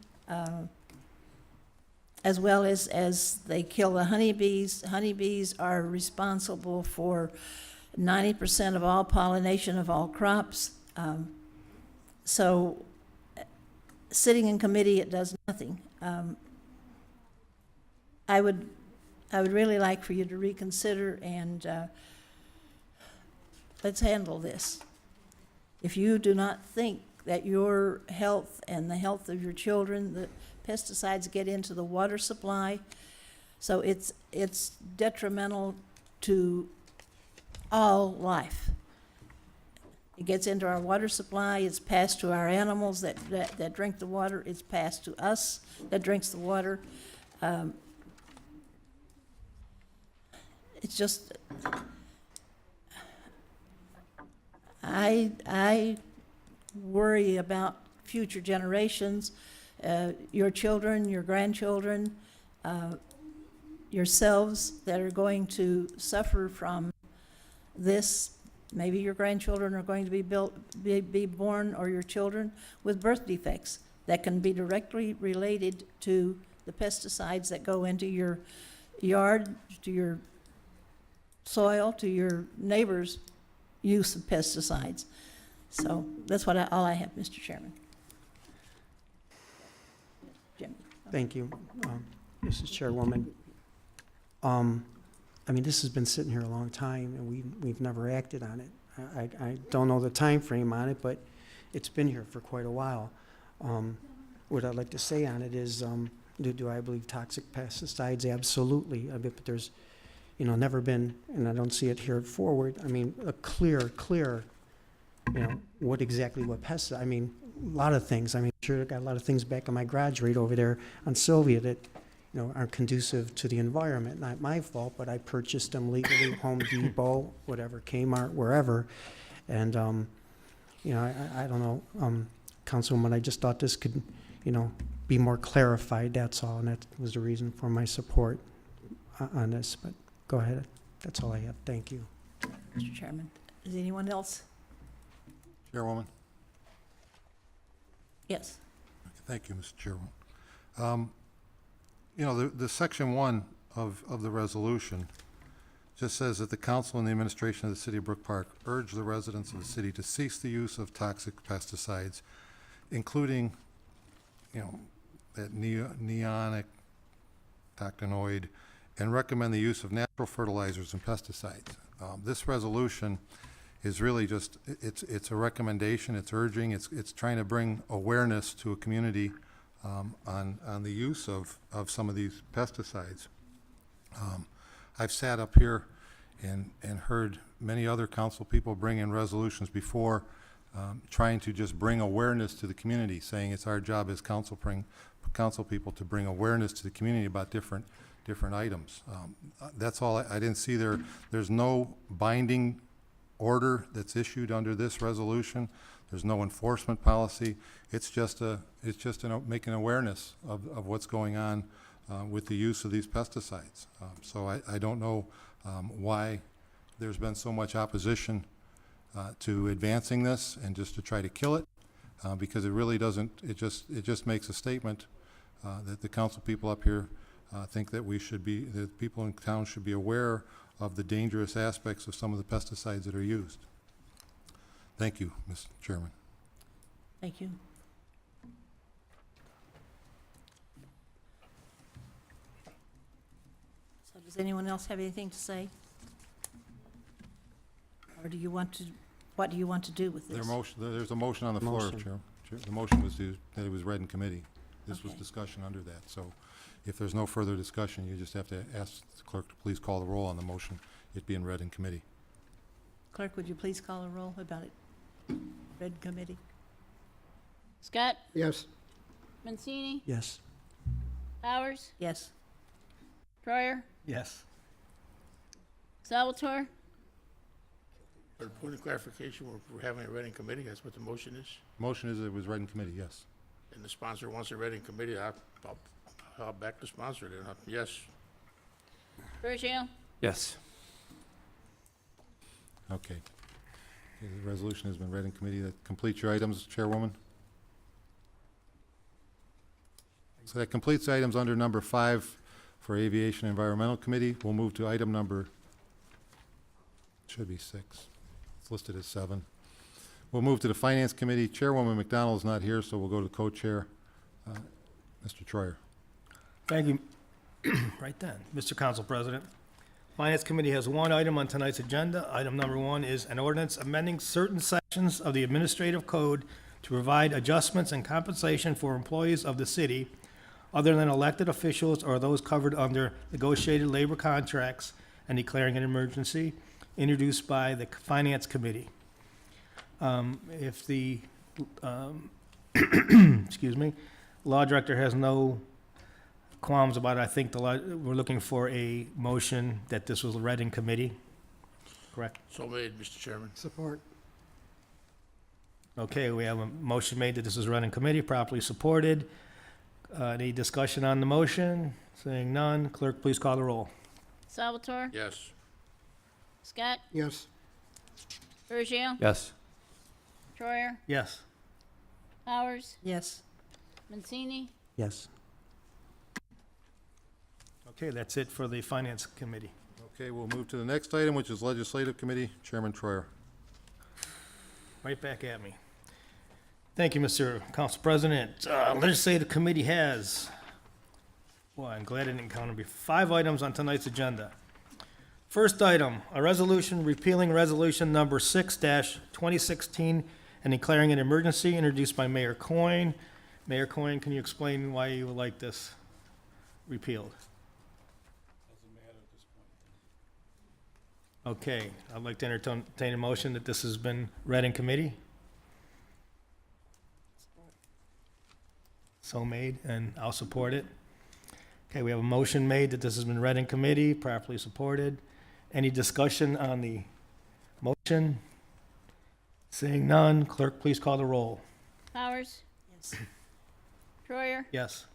as well as they kill the honeybees. Honeybees are responsible for 90% of all pollination of all crops. So sitting in committee, it does nothing. I would really like for you to reconsider and let's handle this. If you do not think that your health and the health of your children, the pesticides get into the water supply, so it's detrimental to all life. It gets into our water supply, it's passed to our animals that drink the water, it's passed to us that drinks the water. It's just, I worry about future generations, your children, your grandchildren, yourselves that are going to suffer from this. Maybe your grandchildren are going to be born, or your children, with birth defects that can be directly related to the pesticides that go into your yard, to your soil, to your neighbor's use of pesticides. So that's all I have, Mr. Chairman. Jim. Thank you, Mrs. Chairwoman. I mean, this has been sitting here a long time, and we've never acted on it. I don't know the time frame on it, but it's been here for quite a while. What I'd like to say on it is, do I believe toxic pesticides? Absolutely. I mean, but there's, never been, and I don't see it here forward, I mean, a clear, what pesticide, I mean, a lot of things. I mean, sure, I got a lot of things back in my garage right over there on Sylvia that, aren't conducive to the environment. Not my fault, but I purchased them legally, Home Depot, whatever, Kmart, wherever. And, I don't know, Councilwoman, I just thought this could, be more clarified, that's all. And that was the reason for my support on this. But go ahead. That's all I have. Thank you. Mr. Chairman, is anyone else? Chairwoman? Yes. Thank you, Mr. Chairwoman. The section 1 of the resolution just says that the council and the administration of the city of Brook Park urge the residents of the city to cease the use of toxic pesticides, including, that neonic tactinoid, and recommend the use of natural fertilizers and pesticides. This resolution is really just, it's a recommendation, it's urging, it's trying to bring awareness to a community on the use of some of these pesticides. I've sat up here and heard many other council people bring in resolutions before, trying to just bring awareness to the community, saying it's our job as council people to bring awareness to the community about different items. That's all. I didn't see there's no binding order that's issued under this resolution. There's no enforcement policy. It's just making awareness of what's going on with the use of these pesticides. So I don't know why there's been so much opposition to advancing this and just to try to kill it, because it really doesn't. It just makes a statement that the council people up here think that that people in town should be aware of the dangerous aspects of some of the pesticides that are used. Thank you, Mr. Chairman. Thank you. So does anyone else have anything to say? Or what do you want to do with this? There's a motion on the floor, Motion. Chair. The motion was that it was read in committee. This was Okay. discussion under that. So if there's no further discussion, you just have to ask the clerk to please call the roll on the motion, it being read in committee. Clerk, would you please call a roll about it? Red committee? Scott, Yes. Mancini, Yes. Powers, Yes. Troyer, Yes. Salvatore, For the point of clarification, we're having it read in committee, that's what the motion is? Motion is it was read in committee, yes. And the sponsor wants it read in committee, I'll back the sponsor then. Yes. Bergeron, Yes. Okay. The resolution has been read in committee. That completes your items, Chairwoman. So that completes items under number 5 for Aviation and Environmental Committee. We'll move to item number, should be 6. It's listed as 7. We'll move to the Finance Committee. Chairwoman McDonald is not here, so we'll go to co-chair, Mr. Troyer. Thank you. Right then, Mr. Council President. Finance Committee has one item on tonight's agenda. Item number one is an ordinance amending certain sections of the administrative code to provide adjustments and compensation for employees of the city other than elected officials or those covered under negotiated labor contracts and declaring an emergency, introduced by the Finance Committee. If the, excuse me, law director has no qualms about it, I think we're looking for a motion that this was read in committee, correct? So made, Mr. Chairman. Support. Okay, we have a motion made that this is read in committee, properly supported. Any discussion on the motion? Saying none, clerk, please call the roll. Salvatore? Yes. Scott? Yes. Bergio? Yes. Troyer? Yes. Powers? Yes. Mancini? Yes. Okay, that's it for the Finance Committee. Okay, we'll move to the next item, which is Legislative Committee. Chairman Troyer. Right back at me. Thank you, Mr. Council President. Legislative Committee has, well, I'm glad I didn't count them, 5 items on tonight's agenda. First item, a resolution repealing resolution number 6-2016 and declaring an emergency, introduced by Mayor Coyne. Mayor Coyne, can you explain why you would like this repealed? Doesn't matter at this point. Okay, I'd like to entertain a motion that this has been read in committee. So made, and I'll support it. Okay, we have a motion made that this has been read in committee, properly supported. Any discussion on the motion? Seeing none, clerk, please call the roll. Powers? Yes. Troyer? Yes.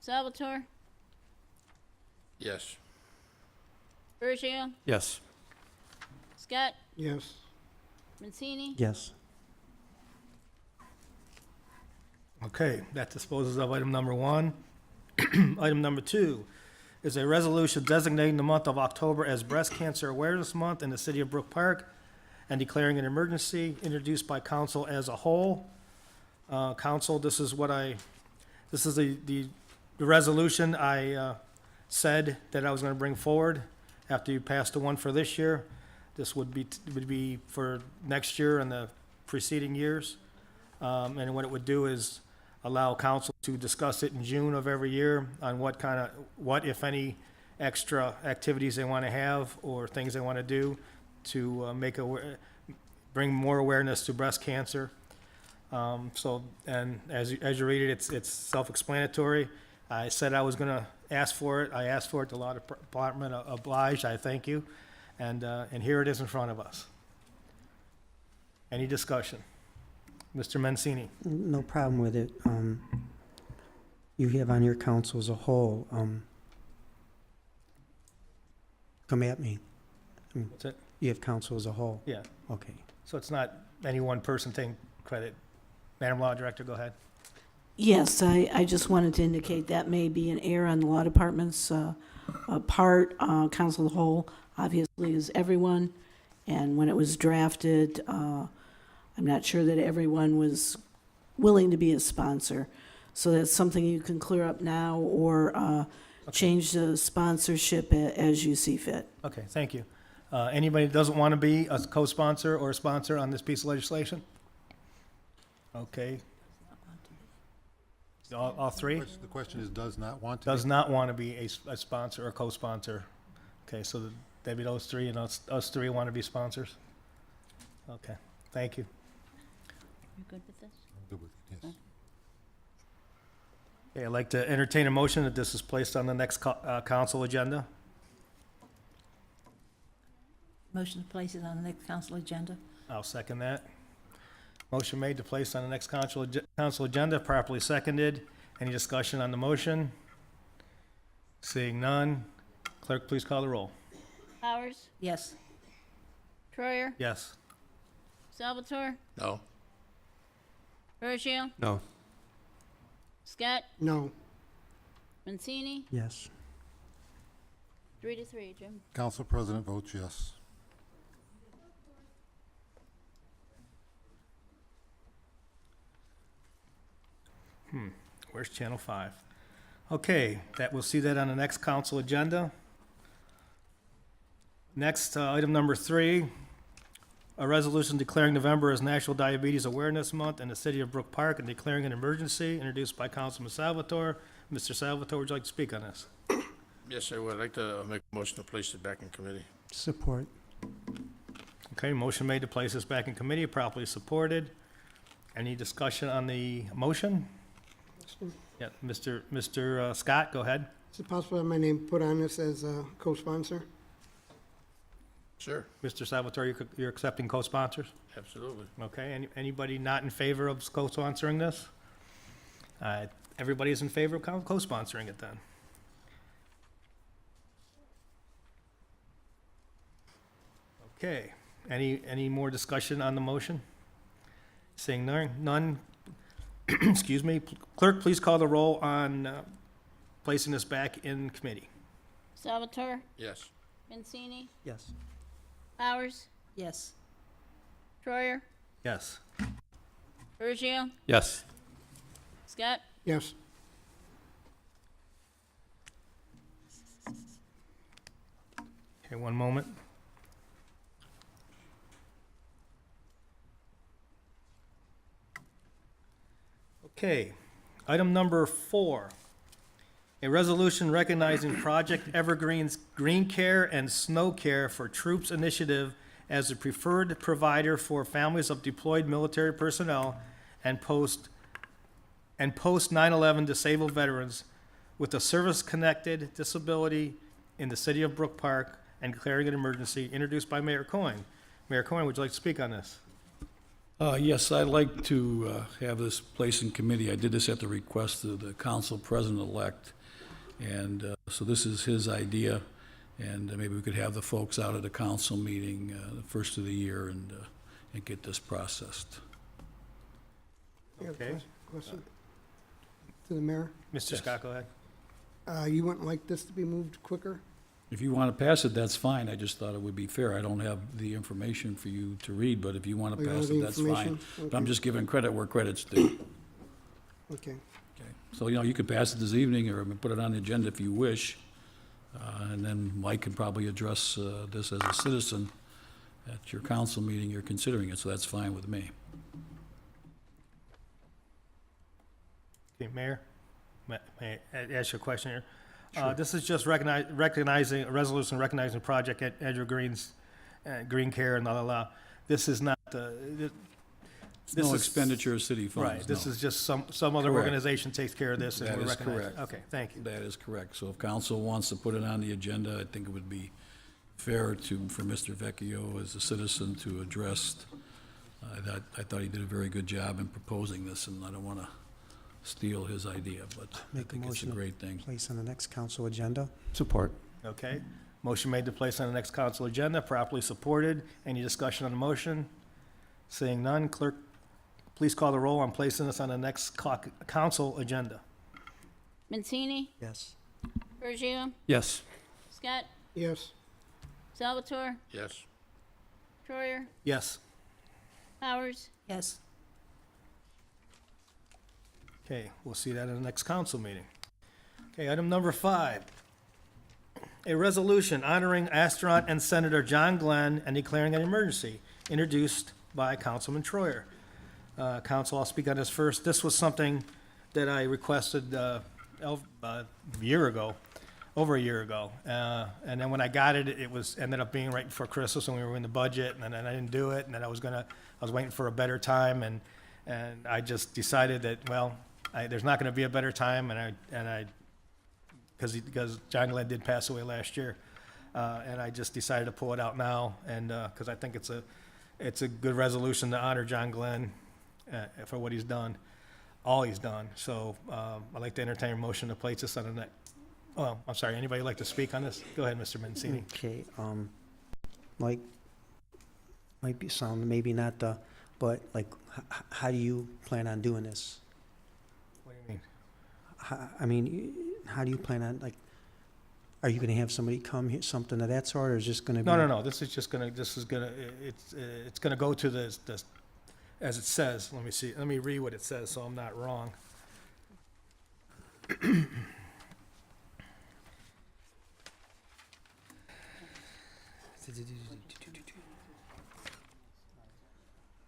Salvatore? Yes. Bergio? Yes. Scott? Yes. Mancini? Yes. Okay, that disposes of item number 1. Item number 2 is a resolution designating the month of October as Breast Cancer Awareness Month in the city of Brook Park and declaring an emergency, introduced by council as a whole. Council, this is the resolution I said that I was going to bring forward after you passed the one for this year. This would be for next year and the preceding years. And what it would do is allow council to discuss it in June of every year on what, if any, extra activities they want to have or things they want to do to bring more awareness to breast cancer. And as you read it, it's self-explanatory. I said I was going to ask for it. I asked for it. The law department obliged. I thank you. And here it is in front of us. Any discussion? Mr. Mancini? No problem with it. You have on your council as a whole, come at me. What's it? You have council as a whole? Yeah. Okay. So it's not any one person taking credit. Madam Law Director, go ahead. Yes, I just wanted to indicate that may be an error on the law department's part. Council of the whole obviously is everyone, and when it was drafted, I'm not sure that everyone was willing to be a sponsor. So that's something you can clear up now or change the sponsorship as you see fit. Okay, thank you. Anybody that doesn't want to be a co-sponsor or a sponsor on this piece of legislation? Okay. All 3? The question is, does not want to. Does not want to be a sponsor or co-sponsor. Okay, so that'd be those 3, and us 3 want to be sponsors? Okay, thank you. You good with this? Good with it, yes. Okay, I'd like to entertain a motion that this is placed on the next council agenda. Motion to place it on the next council agenda. I'll second that. Motion made to place on the next council agenda, properly seconded. Any discussion on the motion? Seeing none, clerk, please call the roll. Powers? Yes. Troyer? Yes. Salvatore? No. Bergio? No. Scott? No. Mancini? Yes. 3-3, Jim. Council President votes yes. Where's Channel 5? Okay, we'll see that on the next council agenda. Next, item number 3, a resolution declaring November as National Diabetes Awareness Month in the city of Brook Park and declaring an emergency, introduced by Councilman Salvatore. Mr. Salvatore, would you like to speak on this? Yes, I would. I'd like to make a motion to place it back in committee. Support. Okay, motion made to place this back in committee, properly supported. Any discussion on the motion? Yeah, Mr. Scott, go ahead. Is it possible to have my name put on this as a co-sponsor? Sure, Mr. Salvatore, you're accepting co-sponsors? absolutely. Okay, anybody not in favor of co-sponsoring this? Everybody is in favor of co-sponsoring it then? Okay, any more discussion on the motion? Seeing none, excuse me, clerk, please call the roll on placing this back in committee. Salvatore, Yes. Mancini, Yes. Powers, Yes. Troyer, Yes. Bergio, Yes. Scott, Yes. Okay, one moment. Okay, item number 4. A resolution recognizing Project Evergreen's Green Care and Snow Care for Troops Initiative as the preferred provider for families of deployed military personnel and post 9/11 disabled veterans with a service-connected disability in the city of Brook Park and declaring an emergency, introduced by Mayor Coyne. Mayor Coyne, would you like to speak on this? Yes, I'd like to have this placed in committee. I did this at the request of the council president-elect, and so this is his idea, and maybe we could have the folks out at a council meeting the first of the year and get this processed. Okay. Question to the mayor? Mr. Yes. Scott, go ahead. You wouldn't like this to be moved quicker? If you want to pass it, that's fine. I just thought it would be fair. I don't have the information for you to read, but if you want Oh, to you don't pass have it, the that's fine. information? But I'm Okay. just giving credit where credit's due. Okay. Okay. So, you could pass it this evening or put it on the agenda if you wish. And then Mike can probably address this as a citizen at your council meeting. You're considering it, so that's fine with me. Okay, Mayor, may I ask you a question here? This is just recognizing, a resolution recognizing Project Edgar Green's Green Care and This is not, It's This no is- expenditure of city funds, right, this no. is just some other Correct. organization takes care of this and That we is recognize it. correct. Okay, thank you. That is correct. So if council wants to put it on the agenda, I think it would be fair for Mr. Vecchio as a citizen to address. I thought he did a very good job in proposing this, and I don't want to steal his idea, but I Make a think it's a motion to great thing. place on the next council agenda. Support. Okay, motion made to place on the next council agenda, properly supported. Any discussion on the motion? Seeing none, clerk, please call the roll on placing this on the next council agenda. Mancini, Yes. Bergio, Yes. Scott, Yes. Salvatore, Yes. Troyer, Yes. Powers, Yes. Okay, we'll see that in the next council meeting. Okay, item number 5. A resolution honoring astronaut and Senator John Glenn and declaring an emergency, introduced by Councilman Troyer. Council, I'll speak on this first. This was something that I requested a year ago, over a year ago. And then when I got it, ended up being right before Christmas when we were in the budget, and then I didn't do it, and then I was waiting for a better time, and I just decided that, well, there's not gonna be a better time, because John Glenn did pass away last year. And I just decided to pull it out now, and, because I think it's a good resolution to honor John Glenn for what he's done, all he's done. So, I'd like to entertain a motion to place this on the next, oh, I'm sorry, anybody like to speak on this? Go ahead, Mr. Mancini. Okay, like, might be sound, maybe not but like, how do you plan on doing this? What do you mean? I mean, how do you plan on, like, are you gonna have somebody come here, something of that sort, or is just gonna be? No, this is gonna go to this, as it says, let me read what it says, so I'm not wrong.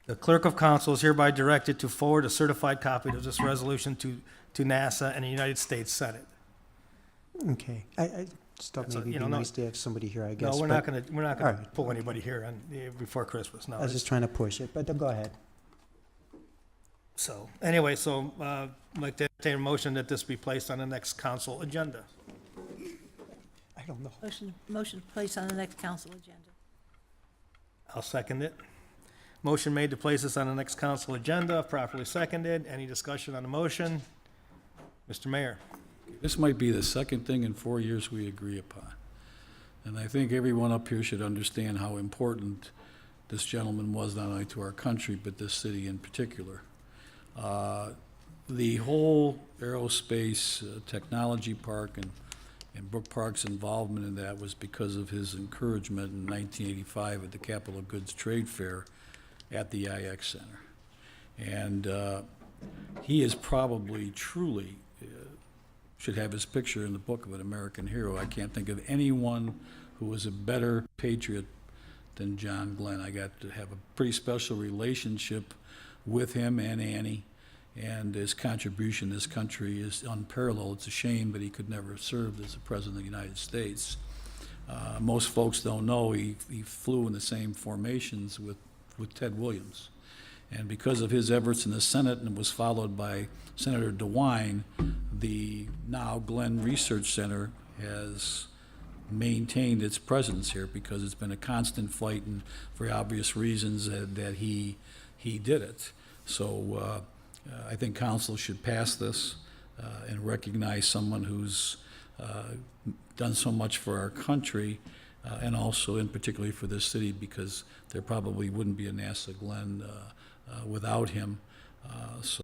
The clerk of council is hereby directed to forward a certified copy of this resolution to NASA and the United States Senate. Okay, I just thought That's a- maybe you it'd know, be no- nice to have somebody here, I guess. No, we're but not gonna All right. pull anybody here before Christmas, no. I was just trying to push it, but go ahead. So, anyway, I'd like to entertain a motion that this be placed on the next council agenda. I don't know. Motion to place on the next council agenda. I'll second it. Motion made to place this on the next council agenda, properly seconded. Any discussion on the motion? Mr. Mayor? This might be the second thing in 4 years we agree upon. And I think everyone up here should understand how important this gentleman was not only to our country, but this city in particular. The whole aerospace technology park and Brook Park's involvement in that was because of his encouragement in 1985 at the Capital Goods Trade Fair at the IX Center. And he is probably truly should have his picture in the book of an American hero. I can't think of anyone who was a better patriot than John Glenn. I got to have a pretty special relationship with him and Annie, and his contribution to this country is unparalleled. It's a shame that he could never have served as the President of the United States. Most folks don't know he flew in the same formations with Ted Williams. And because of his efforts in the Senate, and was followed by Senator DeWine, the now Glenn Research Center has maintained its presence here because it's been a constant fight, and for obvious reasons that he did it. So I think council should pass this and recognize someone who's done so much for our country, and also in particularly for this city, because there probably wouldn't be a NASA Glenn without him. So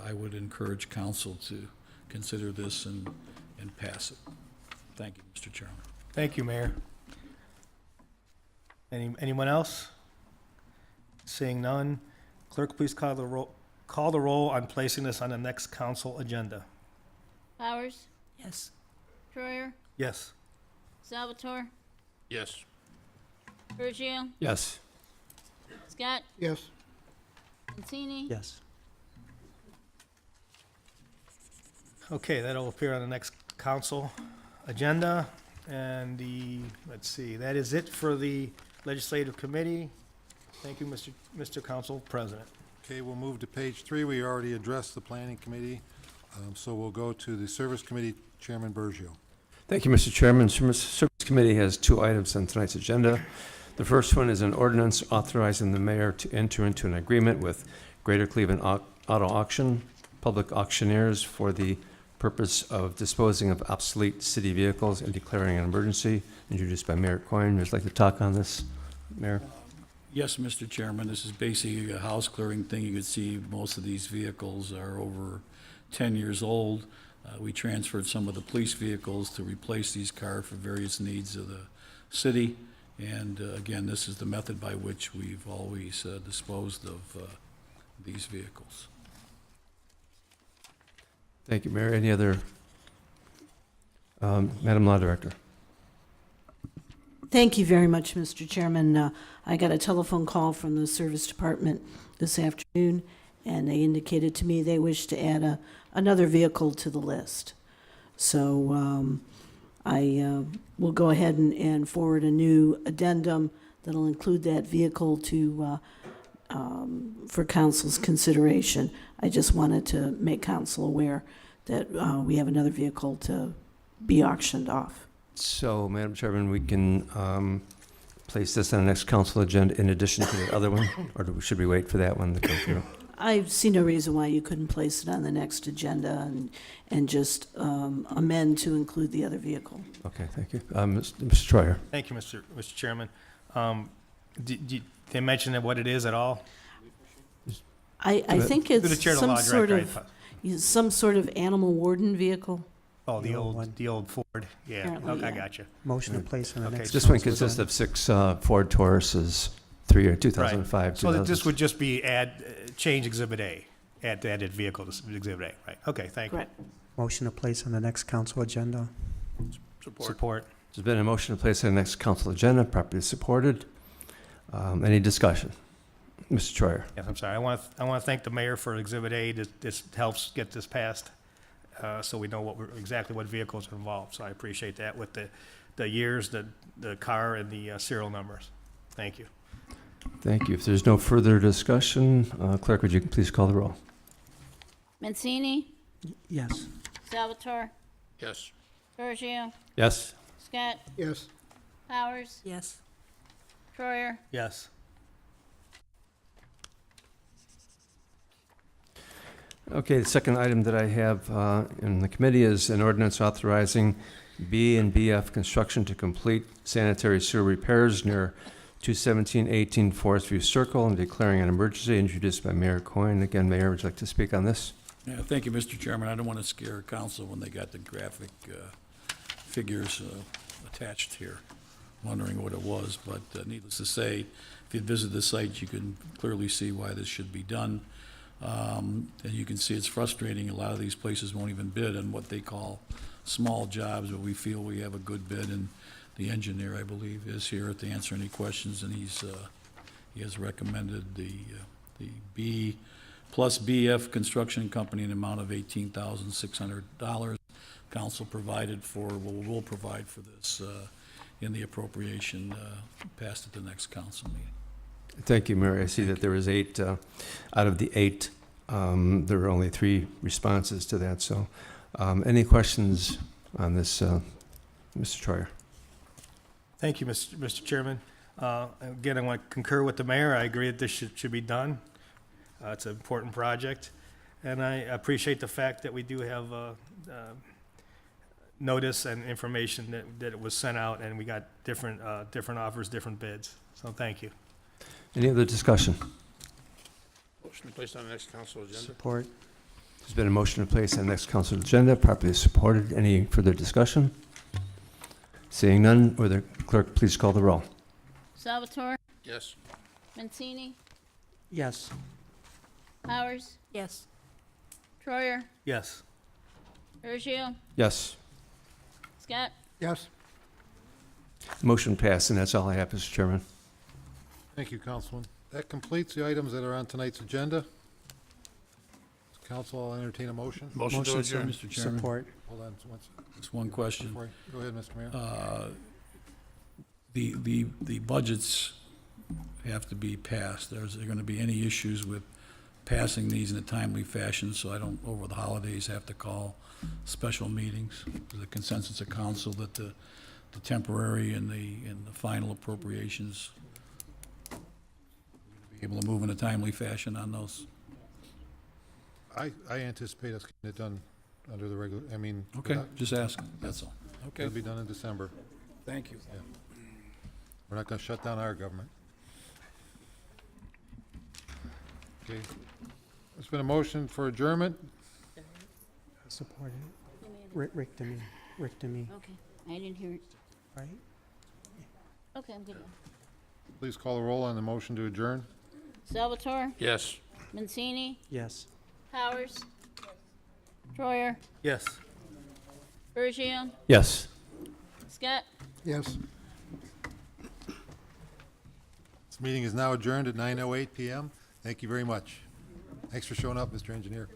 I would encourage council to consider this and pass it. Thank you, Mr. Chairman. Thank you, Mayor. Anyone else? Seeing none, clerk, please call the roll on placing this on the next council agenda. Powers, Yes. Troyer, Yes. Salvatore, Yes. Bergio, Yes. Scott, Yes. Mancini. Yes. Okay, that'll appear on the next council agenda. And let's see, that is it for the legislative committee. Thank you, Mr. Council President. Okay, we'll move to page 3. We already addressed the planning committee, so we'll go to the service committee, Chairman Bergio. Thank you, Mr. Chairman. Service Committee has 2 items on tonight's agenda. The first one is an ordinance authorizing the mayor to enter into an agreement with Greater Cleveland Auto Auction, public auctioneers, for the purpose of disposing of obsolete city vehicles and declaring an emergency, introduced by Mayor Coyne. Would you like to talk on this, Mayor? Yes, Mr. Chairman, this is basically a house clearing thing. You can see most of these vehicles are over 10 years old. We transferred some of the police vehicles to replace these cars for various needs of the city. And again, this is the method by which we've always disposed of these vehicles. Thank you, Mayor. Any other? Madam Law Director. Thank you very much, Mr. Chairman. I got a telephone call from the Service Department this afternoon, and they indicated to me they wish to add another vehicle to the list. So I will go ahead and forward a new addendum that'll include that vehicle for council's consideration. I just wanted to make council aware that we have another vehicle to be auctioned off. So, Madam Chairman, we can place this on the next council agenda in addition to the other one, or should we wait for that one to go through? I see no reason why you couldn't place it on the next agenda and just amend to include the other vehicle. Okay, thank you. Mr. Troyer. Thank you, Mr. Chairman. Did they mention what it is at all? I think Through the it's chair to the law some sort of animal warden vehicle. Oh, The old one. the old Ford. Yeah, Apparently, okay, I yeah. got you. Motion to place on the Okay. next. This one council consists agenda. of 6 Ford Tauruses, 2005, So that this 2006. would just be change Exhibit A, add the added vehicle to Exhibit A, right? Okay, thank you. Correct. Motion to place on the next council agenda. Support. Support. There's been a motion to place on the next council agenda, properly supported. Any discussion? Mr. Troyer. Yes, I'm sorry. I want to thank the mayor for Exhibit A. This helps get this passed, so we know exactly what vehicles are involved. So I appreciate that with the years, the car, and the serial numbers. Thank you. Thank you. If there's no further discussion, clerk, would you please call the roll? Mancini, Yes. Salvatore, Yes. Giorgio, Yes. Scott, Yes. Powers, Yes. Troyer, Yes. Okay, the second item that I have in the committee is an ordinance authorizing B and BF Construction to complete sanitary sewer repairs near 21718 Forest View Circle and declaring an emergency, introduced by Mayor Coyne. Again, Mayor, would you like to speak on this? Yeah, thank you, Mr. Chairman. I don't want to scare council when they got the graphic figures attached here, wondering what it was, but needless to say, if you visit the site, you can clearly see why this should be done. And you can see it's frustrating. A lot of these places won't even bid on what they call small jobs, but we feel we have a good bid, and the engineer, I believe, is here to answer any questions, and he has recommended the B plus BF Construction Company in the amount of $18,600. Council provided for, will provide for this in the appropriation passed at the next council meeting. Thank you, Mayor. I see that there was 8, out of the 8, there were only 3 responses to that. So any questions on this, Mr. Troyer? Thank you, Mr. Chairman. Again, I want to concur with the mayor. I agree that this should be done. It's an important project, and I appreciate the fact that we do have notice and information that it was sent out, and we got different offers, different bids. So thank you. Any other discussion? Motion to place on the next council agenda. Support. There's been a motion to place on the next council agenda, properly supported. Any further discussion? Seeing none, will the clerk please call the roll? Salvatore, Yes. Mancini, Yes. Powers, Yes. Troyer, Yes. Giorgio, Yes. Scott, Yes. Motion passed, and that's all I have, Mr. Chairman. Thank you, Councilman. That completes the items that are on tonight's agenda. Council, I'll entertain a motion. Motion to Motion, adjourn. Mr. Chairman, Support. Hold on one second. just one question. Go ahead, Mr. Mayor. The budgets have to be passed. Are going to be any issues with passing these in a timely fashion, so I don't, over the holidays, have to call special meetings? The consensus of council that the temporary and the final appropriations be able to move in a timely fashion on those? I anticipate us getting it done under the regular, Okay, just ask, that's all. Okay, it'll be done in December. thank you. We're not gonna shut down our government. Okay. There's been a motion for adjournment. Supported. Rick to me. Rick to me, okay, I didn't hear it. right? Okay, I'm good. Please call the roll on the motion to adjourn. Salvatore, Yes. Mancini, Yes. Powers, Troyer, Yes. Giorgio, Yes. Scott, Yes. This meeting is now adjourned at 9:08 PM. Thank you very much. Thanks for showing up, Mr. Engineer.